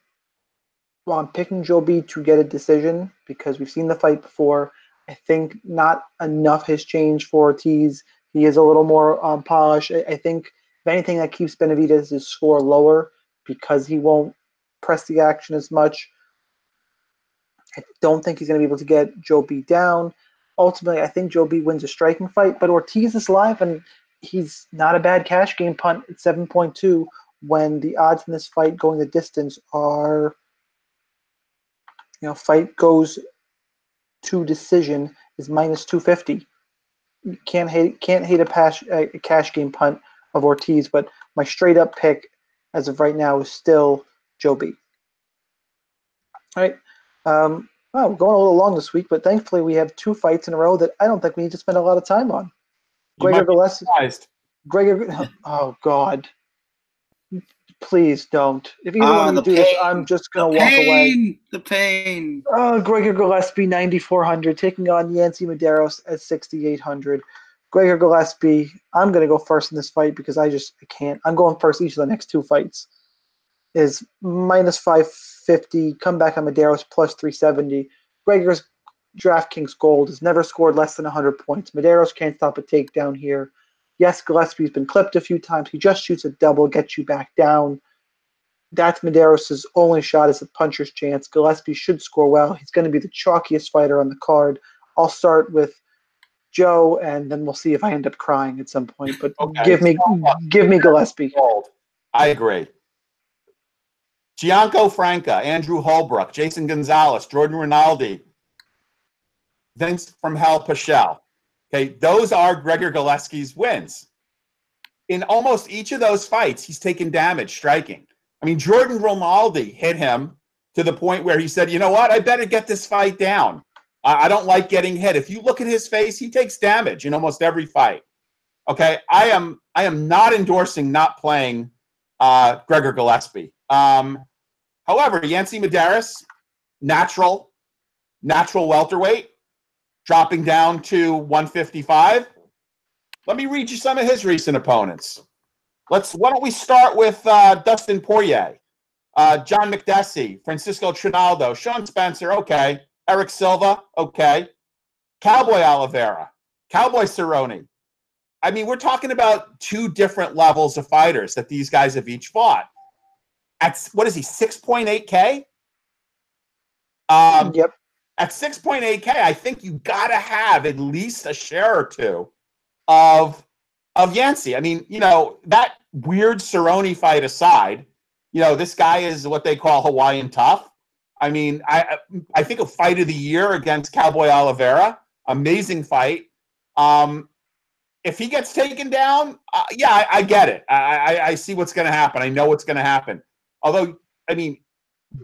I'm picking Joe B to get a decision because we've seen the fight before. I think not enough has changed for Ortiz. He is a little more polished. I think if anything, that keeps Benavidez's score lower because he won't press the action as much. I don't think he's going to be able to get Joe B down. Ultimately, I think Joe B wins a striking fight, but Ortiz is live, and he's not a bad cash game punt at 7.2 when the odds in this fight going the distance are, fight goes to decision is -250. You can't hate a cash game punt of Ortiz, but my straight up pick as of right now is still Joe B. All right. Wow, we're going a little long this week, but thankfully we have 2 fights in a row that I don't think we need to spend a lot of time on. Gregor Gillespie. Oh God. Please don't. If either one of you do this, I'm just going to walk away. The pain. Gregor Gillespie, 9,400, taking on Yancy Medeiros at 6,800. Gregor Gillespie, I'm going to go first in this fight because I can't. I'm going first each of the next 2 fights. Is minus 550, comeback on Medeiros plus 370. Gregor's DraftKings Gold has never scored less than 100 points. Medeiros can't stop a takedown here. Yes, Gillespie's been clipped a few times. He just shoots a double, gets you back down. That's Medeiros' only shot is a puncher's chance. Gillespie should score well. He's going to be the chalkiest fighter on the card. I'll start with Joe, and then we'll see if I end up crying at some point. But okay. give me Gillespie. I agree. Gianco Franca, Andrew Holbrook, Jason Gonzalez, Jordan Rinaldi, Vince from Hell Pichel. Okay, those are Gregor Gillespie's wins. In almost each of those fights, he's taken damage striking. I mean, Jordan Rinaldi hit him to the point where he said, you know what, I better get this fight down. I don't like getting hit. If you look at his face, he takes damage in almost every fight. Okay, I am not endorsing not playing Gregor Gillespie. However, Yancy Medeiros, natural welterweight, dropping down to 155. Let me read you some of his recent opponents. Why don't we start with Dustin Poirier, John McDessie, Francisco Trinaldo, Sean Spencer, okay. Eric Silva, okay. Cowboy Oliveira, Cowboy Cerrone. I mean, we're talking about 2 different levels of fighters that these guys have each fought. At, what is he, 6.8K? Yep. At 6.8K, I think you got to have at least a share or 2 of Yancy. I mean, you know, that weird Cerrone fight aside, you know, this guy is what they call Hawaiian tough. I mean, I think a fight of the year against Cowboy Oliveira, amazing fight. If he gets taken down, yeah, I get it. I see what's going to happen. I know what's going to happen. Although, I mean,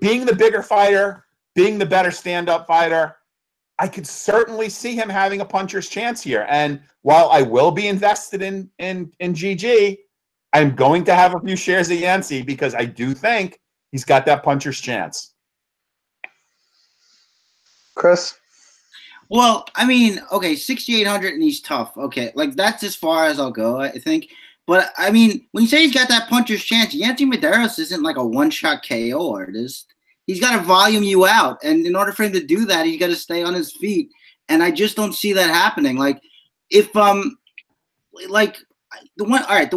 being the bigger fighter, being the better stand-up fighter, I could certainly see him having a puncher's chance here. And while I will be invested in GG, I'm going to have a few shares of Yancy because I do think he's got that puncher's chance. Chris? Well, I mean, okay, 6,800 and he's tough. Okay, like that's as far as I'll go, I think. But I mean, when you say he's got that puncher's chance, Yancy Medeiros isn't like a one-shot KO artist. He's got to volume you out, and in order for him to do that, he's got to stay on his feet. And I just don't see that happening. Like, if like the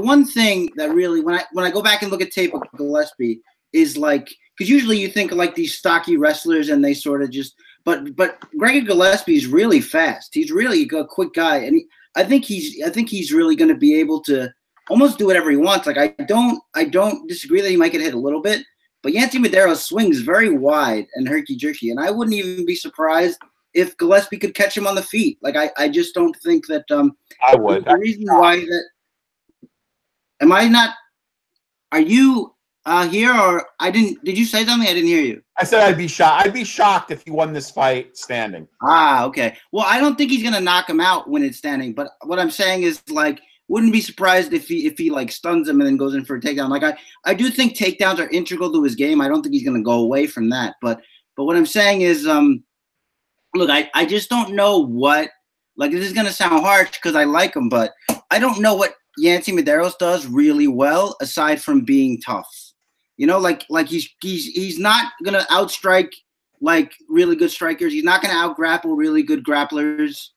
one thing that really when I go back and look at tape of Gillespie is like, because usually you think of like these stocky wrestlers and they sort of just. But Gregor Gillespie is really fast. He's really a quick guy, and I think he's really going to be able to almost do whatever he wants. Like I don't disagree that he might get hit a little bit, but Yancy Medeiros swings very wide and herky jerky, and I wouldn't even be surprised if Gillespie could catch him on the feet. Like I just don't think that. I would. The reason why that. Am I not? Are you here or I didn't? Did you say something? I didn't hear you. I said I'd be shocked. I'd be shocked if he won this fight standing. Ah, okay. Well, I don't think he's gonna knock him out when it's standing. But what I'm saying is, like, wouldn't be surprised if he like stuns him and then goes in for a takedown. Like I do think takedowns are integral to his game. I don't think he's gonna go away from that. But what I'm saying is, look, I just don't know what. Like, this is gonna sound harsh because I like him, but I don't know what Yancy Medeiros does really well aside from being tough. You know, like he's not gonna outstrike like really good strikers. He's not gonna outgrapple really good grapplers.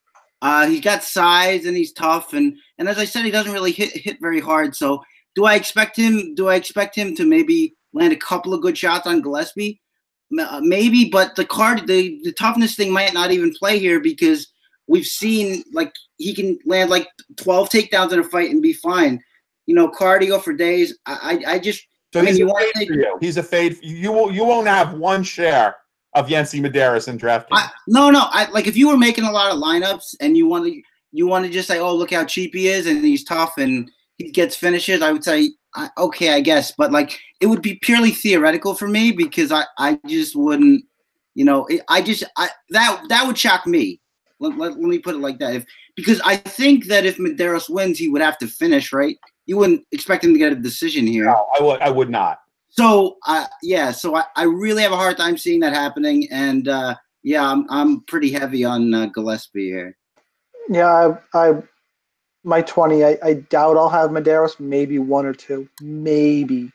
He's got size and he's tough, and as I said, he doesn't really hit very hard. So do I expect him to maybe land a couple of good shots on Gillespie? Maybe, but the toughness thing might not even play here because we've seen like he can land like 12 takedowns in a fight and be fine. You know, cardio for days. I just. So I mean, he's a fade for you. You won't have one share of Yancy Medeiros in DraftKings. No. Like if you were making a lot of lineups and you want to just say, oh, look how cheap he is and he's tough and he gets finishes, I would say, okay, I guess. But like it would be purely theoretical for me because I just wouldn't. You know, that would shock me. Let me put it like that. Because I think that if Medeiros wins, he would have to finish, right? You wouldn't expect him to get a decision here. No, I would not. So yeah, so I really have a hard time seeing that happening, and yeah, I'm pretty heavy on Gillespie here. Yeah, my 20. I doubt I'll have Medeiros. Maybe 1 or 2, maybe.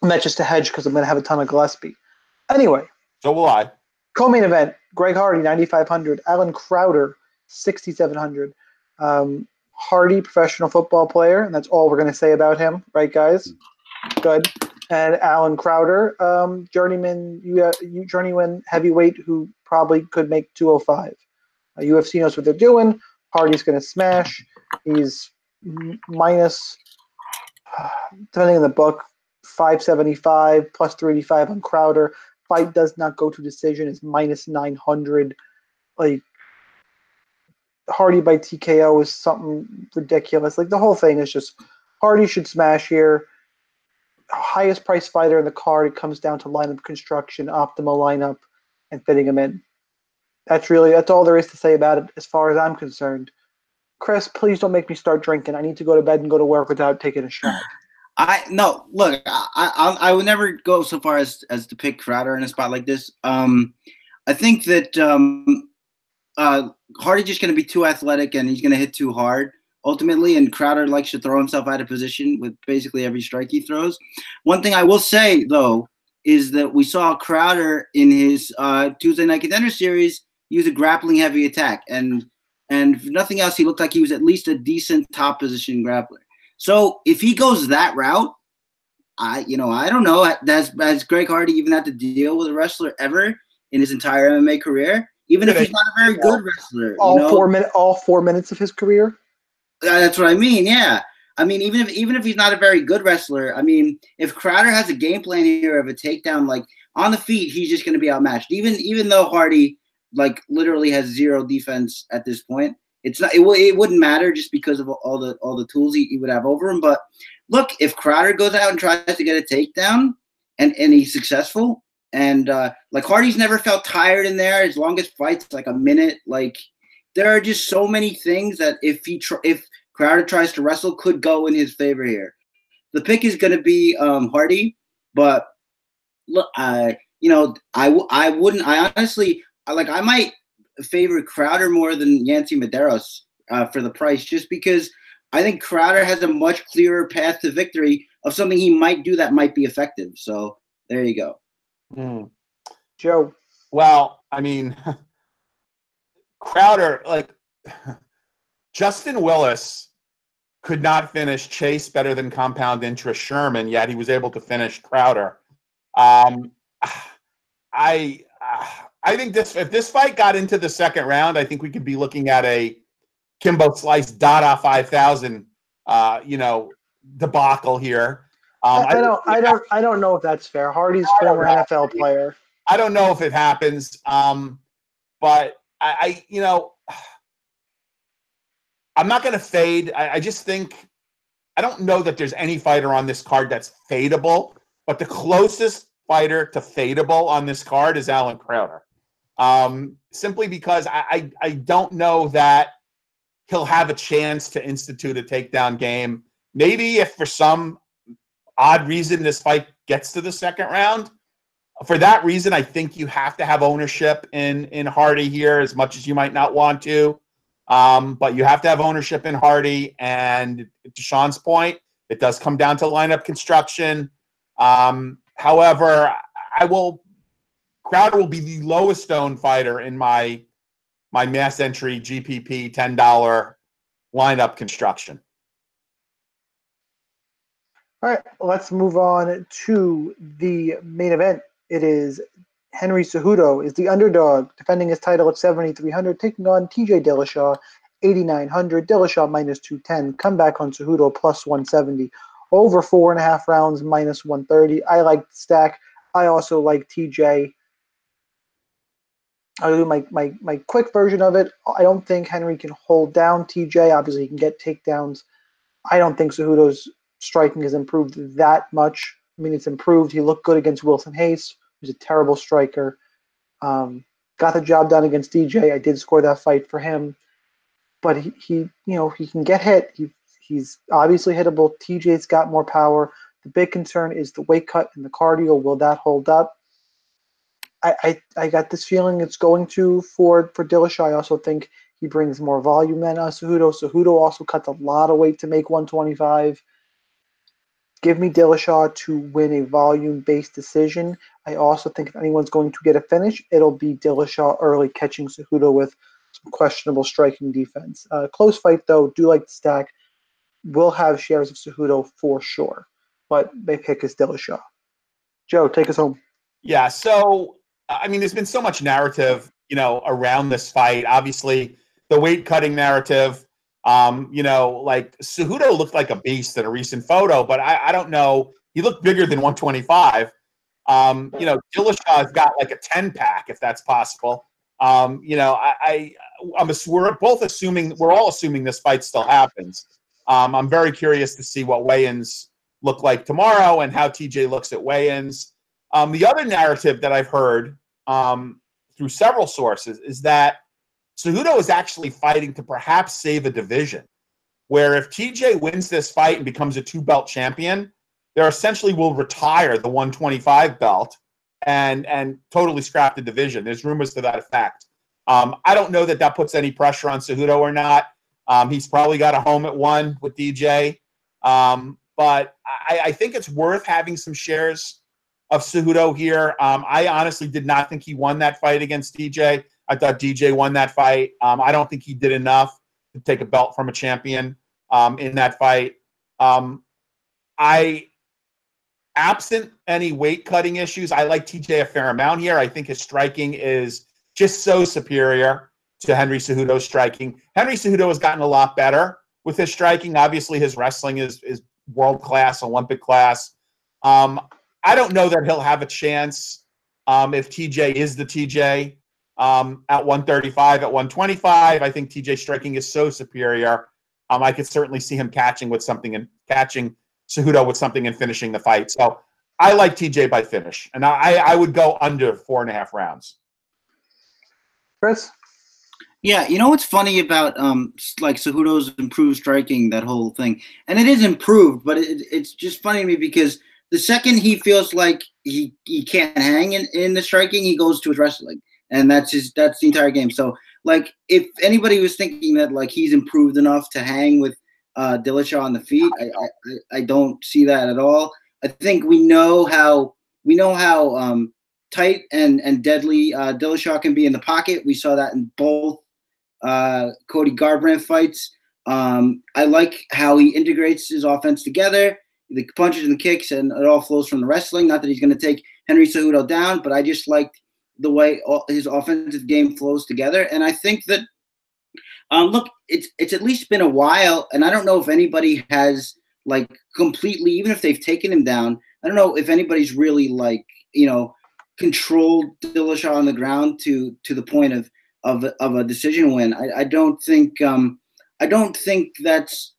And that's just a hedge because I'm going to have a ton of Gillespie. Anyway. So will I. Co-main event: Greg Hardy 9,500, Alan Crowder 6,700. Hardy, professional football player, and that's all we're going to say about him, right, guys? Good. And Alan Crowder, journeyman heavyweight who probably could make 205. UFC knows what they're doing. Hardy's going to smash. He's minus, depending on the book, 575 plus 385 on Crowder. Fight does not go to decision. It's minus 900. Like, Hardy by TKO is something ridiculous. Like, the whole thing is just Hardy should smash here. Highest price fighter in the card. It comes down to lineup construction, optimal lineup, and fitting him in. That's all there is to say about it as far as I'm concerned. Chris, please don't make me start drinking. I need to go to bed and go to work without taking a shot. No, look, I would never go so far as to pick Crowder in a spot like this. I think that Hardy's just going to be too athletic and he's going to hit too hard ultimately, and Crowder likes to throw himself out of position with basically every strike he throws. One thing I will say, though, is that we saw Crowder in his Tuesday Night Contender Series use a grappling-heavy attack, and if nothing else, he looked like he was at least a decent top-position grappler. So if he goes that route, I don't know. Has Greg Hardy even had to deal with a wrestler ever in his entire MMA career? Even if he's not a very good wrestler. All 4 minutes of his career? That's what I mean, yeah. I mean, even if he's not a very good wrestler, I mean, if Crowder has a game plan here of a takedown, like on the feet, he's just going to be outmatched. Even though Hardy like literally has zero defense at this point, it wouldn't matter just because of all the tools he would have over him. But look, if Crowder goes out and tries to get a takedown and he's successful, and like Hardy's never felt tired in there. His longest fight's like a minute. Like, there are just so many things that if Crowder tries to wrestle, could go in his favor here. The pick is going to be Hardy, but look, I might favor Crowder more than Yancy Medeiros for the price, just because I think Crowder has a much clearer path to victory of something he might do that might be effective. So there you go. Joe. Well, I mean, Crowder, like, Justin Willis could not finish Chase better than compound interest Sherman, yet he was able to finish Crowder. I think if this fight got into the second round, I think we could be looking at a Kimbo Slice Dada 5000, debacle here. I don't know if that's fair. Hardy's former NFL player. I don't know if it happens, but I'm not going to fade. I just think I don't know that there's any fighter on this card that's fadeable, but the closest fighter to fadeable on this card is Alan Crowder. Simply because I don't know that he'll have a chance to institute a takedown game. Maybe if for some odd reason this fight gets to the second round. For that reason, I think you have to have ownership in Hardy here, as much as you might not want to. But you have to have ownership in Hardy. And to Sean's point, it does come down to lineup construction. However, Crowder will be the lowest owned fighter in my mass entry GPP $10 lineup construction. All right, let's move on to the main event. It is Henry Cejudo is the underdog, defending his title at 7,300, taking on TJ Dillashaw, 8,900. Dillashaw minus 210. Comeback on Cejudo plus 170. Over 4.5 rounds, minus 130. I like the stack. I also like TJ. I'll do my quick version of it. I don't think Henry can hold down TJ. Obviously, he can get takedowns. I don't think Cejudo's striking has improved that much. I mean, it's improved. He looked good against Wilson Hayes. He's a terrible striker. Got the job done against DJ. I did score that fight for him, but he can get hit. He's obviously hittable. TJ's got more power. The big concern is the weight cut and the cardio. Will that hold up? I got this feeling it's going to for Dillashaw. I also think he brings more volume than Cejudo. Cejudo also cuts a lot of weight to make 125. Give me Dillashaw to win a volume-based decision. I also think if anyone's going to get a finish, it'll be Dillashaw early catching Cejudo with some questionable striking defense. Close fight, though. Do like the stack. Will have shares of Cejudo for sure, but they pick is Dillashaw. Joe, take us home. Yeah, so I mean, there's been so much narrative, around this fight. Obviously, the weight cutting narrative. Like Cejudo looked like a beast in a recent photo, but I don't know. He looked bigger than 125. Dillashaw's got like a 10-pack, if that's possible. We're all assuming this fight still happens. I'm very curious to see what weigh-ins look like tomorrow and how TJ looks at weigh-ins. The other narrative that I've heard through several sources is that Cejudo is actually fighting to perhaps save a division, where if TJ wins this fight and becomes a 2-belt champion, they essentially will retire the 125 belt and totally scrap the division. There's rumors to that effect. I don't know that puts any pressure on Cejudo or not. He's probably got a home at 1 with DJ. But I think it's worth having some shares of Cejudo here. I honestly did not think he won that fight against DJ. I thought DJ won that fight. I don't think he did enough to take a belt from a champion in that fight. Absent any weight cutting issues, I like TJ a fair amount here. I think his striking is just so superior to Henry Cejudo's striking. Henry Cejudo has gotten a lot better with his striking. Obviously, his wrestling is world-class, Olympic class. I don't know that he'll have a chance if TJ is the TJ. At 135, at 125, I think TJ striking is so superior. I could certainly see him catching Cejudo with something and finishing the fight. So I like TJ by finish, and I would go under 4.5 rounds. Chris? Yeah, you know what's funny about like Cejudo's improved striking, that whole thing, and it is improved, but it's just funny to me because the second he feels like he can't hang in the striking, he goes to his wrestling. And that's the entire game. So, like, if anybody was thinking that like he's improved enough to hang with Dillashaw on the feet, I don't see that at all. I think we know how tight and deadly Dillashaw can be in the pocket. We saw that in both Cody Garbrandt fights. I like how he integrates his offense together, the punches and the kicks, and it all flows from the wrestling. Not that he's going to take Henry Cejudo down, but I just liked the way his offensive game flows together. And I think that, look, it's at least been a while, and I don't know if anybody has, like, completely, even if they've taken him down, I don't know if anybody's really, like, controlled Dillashaw on the ground to the point of a decision win. I don't think that's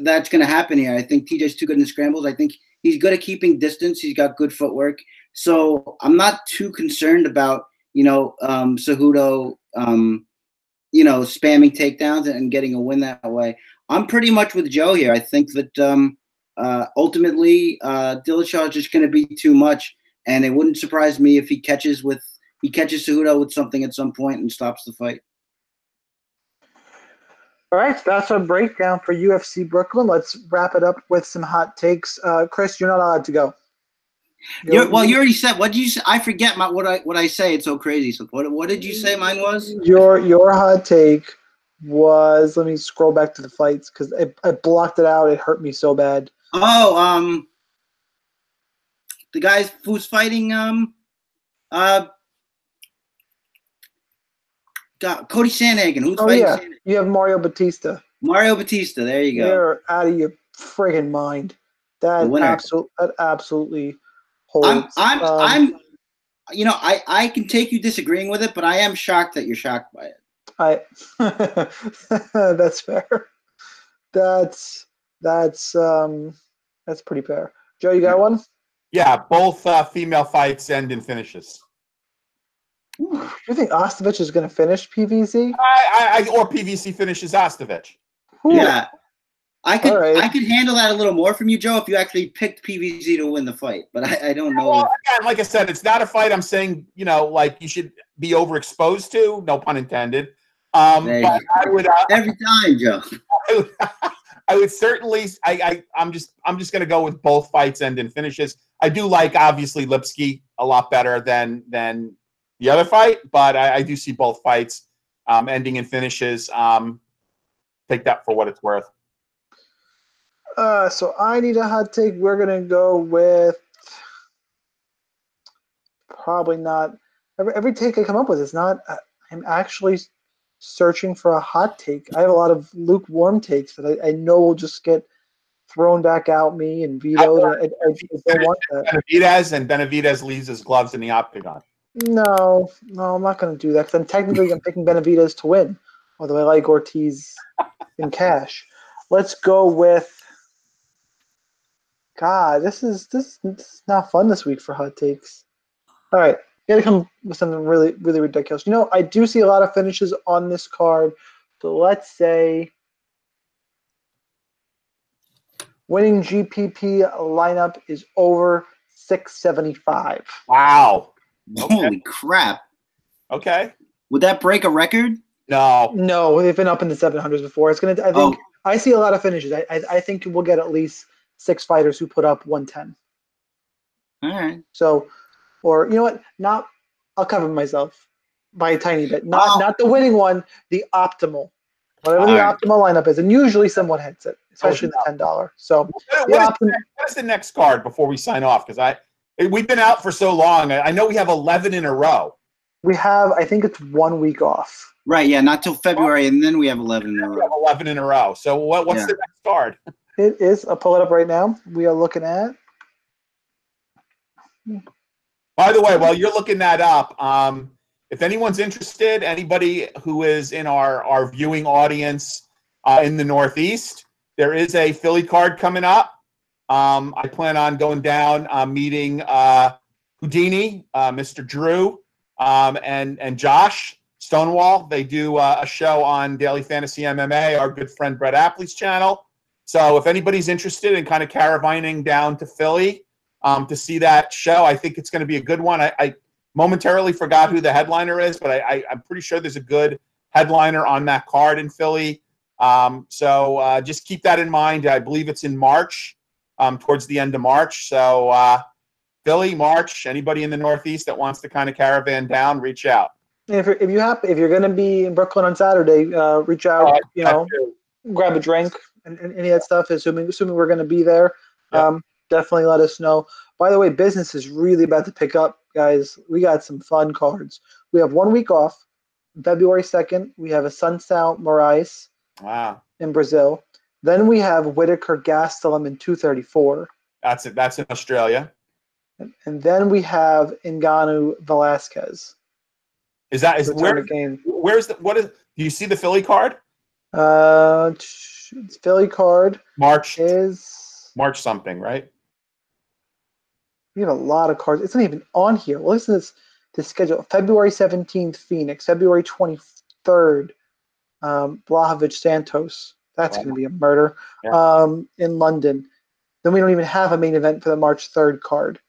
going to happen here. I think TJ's too good in the scrambles. I think he's good at keeping distance. He's got good footwork. So I'm not too concerned about, Cejudo, spamming takedowns and getting a win that way. I'm pretty much with Joe here. I think that ultimately Dillashaw is just going to be too much, and it wouldn't surprise me if he catches Cejudo with something at some point and stops the fight. All right, that's our breakdown for UFC Brooklyn. Let's wrap it up with some hot takes. Chris, you're not allowed to go. You already said. What did you say? I forget what I say. It's so crazy. So what did you say mine was? Your hot take was, let me scroll back to the fights because I blocked it out. It hurt me so bad. Oh, the guy who's fighting Cody Sandhagen. Who's fighting? Yeah, you have Mario Bautista. Mario Bautista. There you go. You're out of your friggin' mind. That absolutely. I can take you disagreeing with it, but I am shocked that you're shocked by it. That's fair. That's pretty fair. Joe, you got one? Yeah, both female fights end in finishes. Do you think Ostovich is going to finish PVZ? Or PVC finishes Ostovich. Yeah. I could All right. I could handle that a little more from you, Joe, if you actually picked PVZ to win the fight. But I don't know. Well, again, like I said, it's not a fight I'm saying, like you should be overexposed to, no pun intended. But I would every time, Joe. I would certainly I'm just gonna go with both fights end in finishes. I do like obviously Lipski a lot better than the other fight, but I do see both fights ending in finishes. Take that for what it's worth. So I need a hot take. We're gonna go with probably not. Every take I come up with is not. I'm actually searching for a hot take. I have a lot of lukewarm takes that I know will just get thrown back out me and vetoed. I don't want that. Benavidez leaves his gloves in the octagon. No, I'm not going to do that because I'm picking Benavidez to win, although I like Ortiz in cash. Let's go with. God, this is not fun this week for hot takes. All right, gotta come with something really, really ridiculous. I do see a lot of finishes on this card. So let's say winning GPP lineup is over 675. Wow. Okay. Holy crap. Okay. Would that break a record? No, they've been up in the 700s before. It's gonna. I see a lot of finishes. I think we'll get at least 6 fighters who put up 110. All right. So, or you know what? I'll cover myself by a tiny bit. Not the winning one, the optimal. Whatever the optimal lineup is, and usually someone hits it, especially the $10. So, what is the next card before we sign off? Because we've been out for so long. I know we have 11 in a row. We have, I think it's 1 week off. Right, yeah, not till February, and then we have 11 in a row. We have 11 in a row. So what's the next card? It is, I'll pull it up right now. We are looking at. By the way, while you're looking that up, if anyone's interested, anybody who is in our viewing audience in the Northeast, there is a Philly card coming up. I plan on going down, meeting Houdini, Mr. Drew, and Josh Stonewall. They do a show on Daily Fantasy MMA, our good friend Brett Apley's channel. So if anybody's interested in kind of caravaning down to Philly to see that show, I think it's going to be a good one. I momentarily forgot who the headliner is, but I'm pretty sure there's a good headliner on that card in Philly. So just keep that in mind. I believe it's in March, towards the end of March. So Philly, March, anybody in the Northeast that wants to kind of caravan down, reach out. If you're going to be in Brooklyn on Saturday, reach out, grab a drink and any of that stuff, assuming we're going to be there. Yep. Definitely let us know. By the way, business is really about to pick up, guys. We got some fun cards. We have 1 week off. February 2nd, we have a Sunsao Moraes in Brazil. Then we have Whitaker Gastelum in 234. That's it. That's in Australia. And then we have Ngannou Velasquez. Do you see the Philly card? Philly card March is March something, right? We have a lot of cards. It's not even on here. Well, listen to this schedule. February 17th, Phoenix. February 23rd, Blachowicz Santos. That's going to be a murder. Yeah. In London. Then we don't even have a main event for the March 3rd card,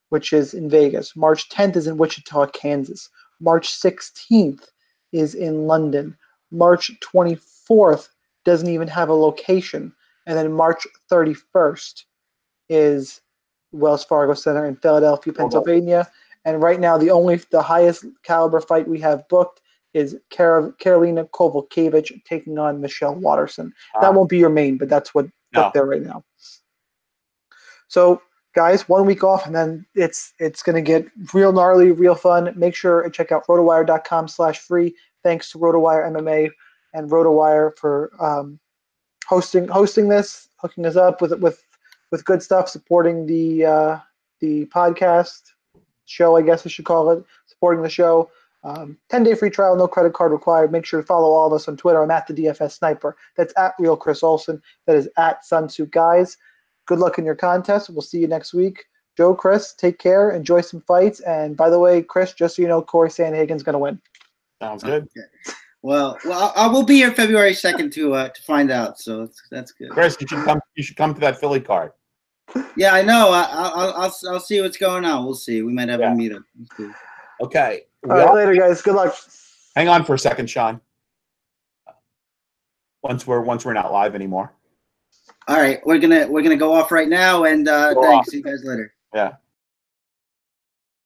which is in Vegas. March 10th is in Wichita, Kansas. March 16th is in London. March 24th doesn't even have a location. And then March 31st is Wells Fargo Center in Philadelphia, Pennsylvania. And right now, the highest caliber fight we have booked is Karolina Kowalkiewicz taking on Michelle Watterson. That won't be your main, but that's what's there right now. So, guys, 1 week off, and then it's going to get real gnarly, real fun. Make sure and check out rotowire.com/free. Thanks to RotoWire MMA and RotoWire for hosting this, hooking us up with good stuff, supporting the podcast show, I guess I should call it, supporting the show. 10-day free trial, no credit card required. Make sure to follow all of us on Twitter. I'm at the DFS Sniper. That's at Real Chris Olson. That is at Sunsuit Guys. Good luck in your contest. We'll see you next week. Joe, Chris, take care. Enjoy some fights. And by the way, Chris, just so you know, Cory Sandhagen's going to win. Sounds good. Okay. Well, I will be here February 2nd to find out. So that's good. Chris, you should come to that Philly card. Yeah, I know. I'll see what's going on. We'll see. We might have a meetup. We'll see. Okay. All right, later, guys. Good luck. Hang on for a second, Sean. Once we're not live anymore. All right, we're gonna go off right now, and thanks. See you guys later. Yeah.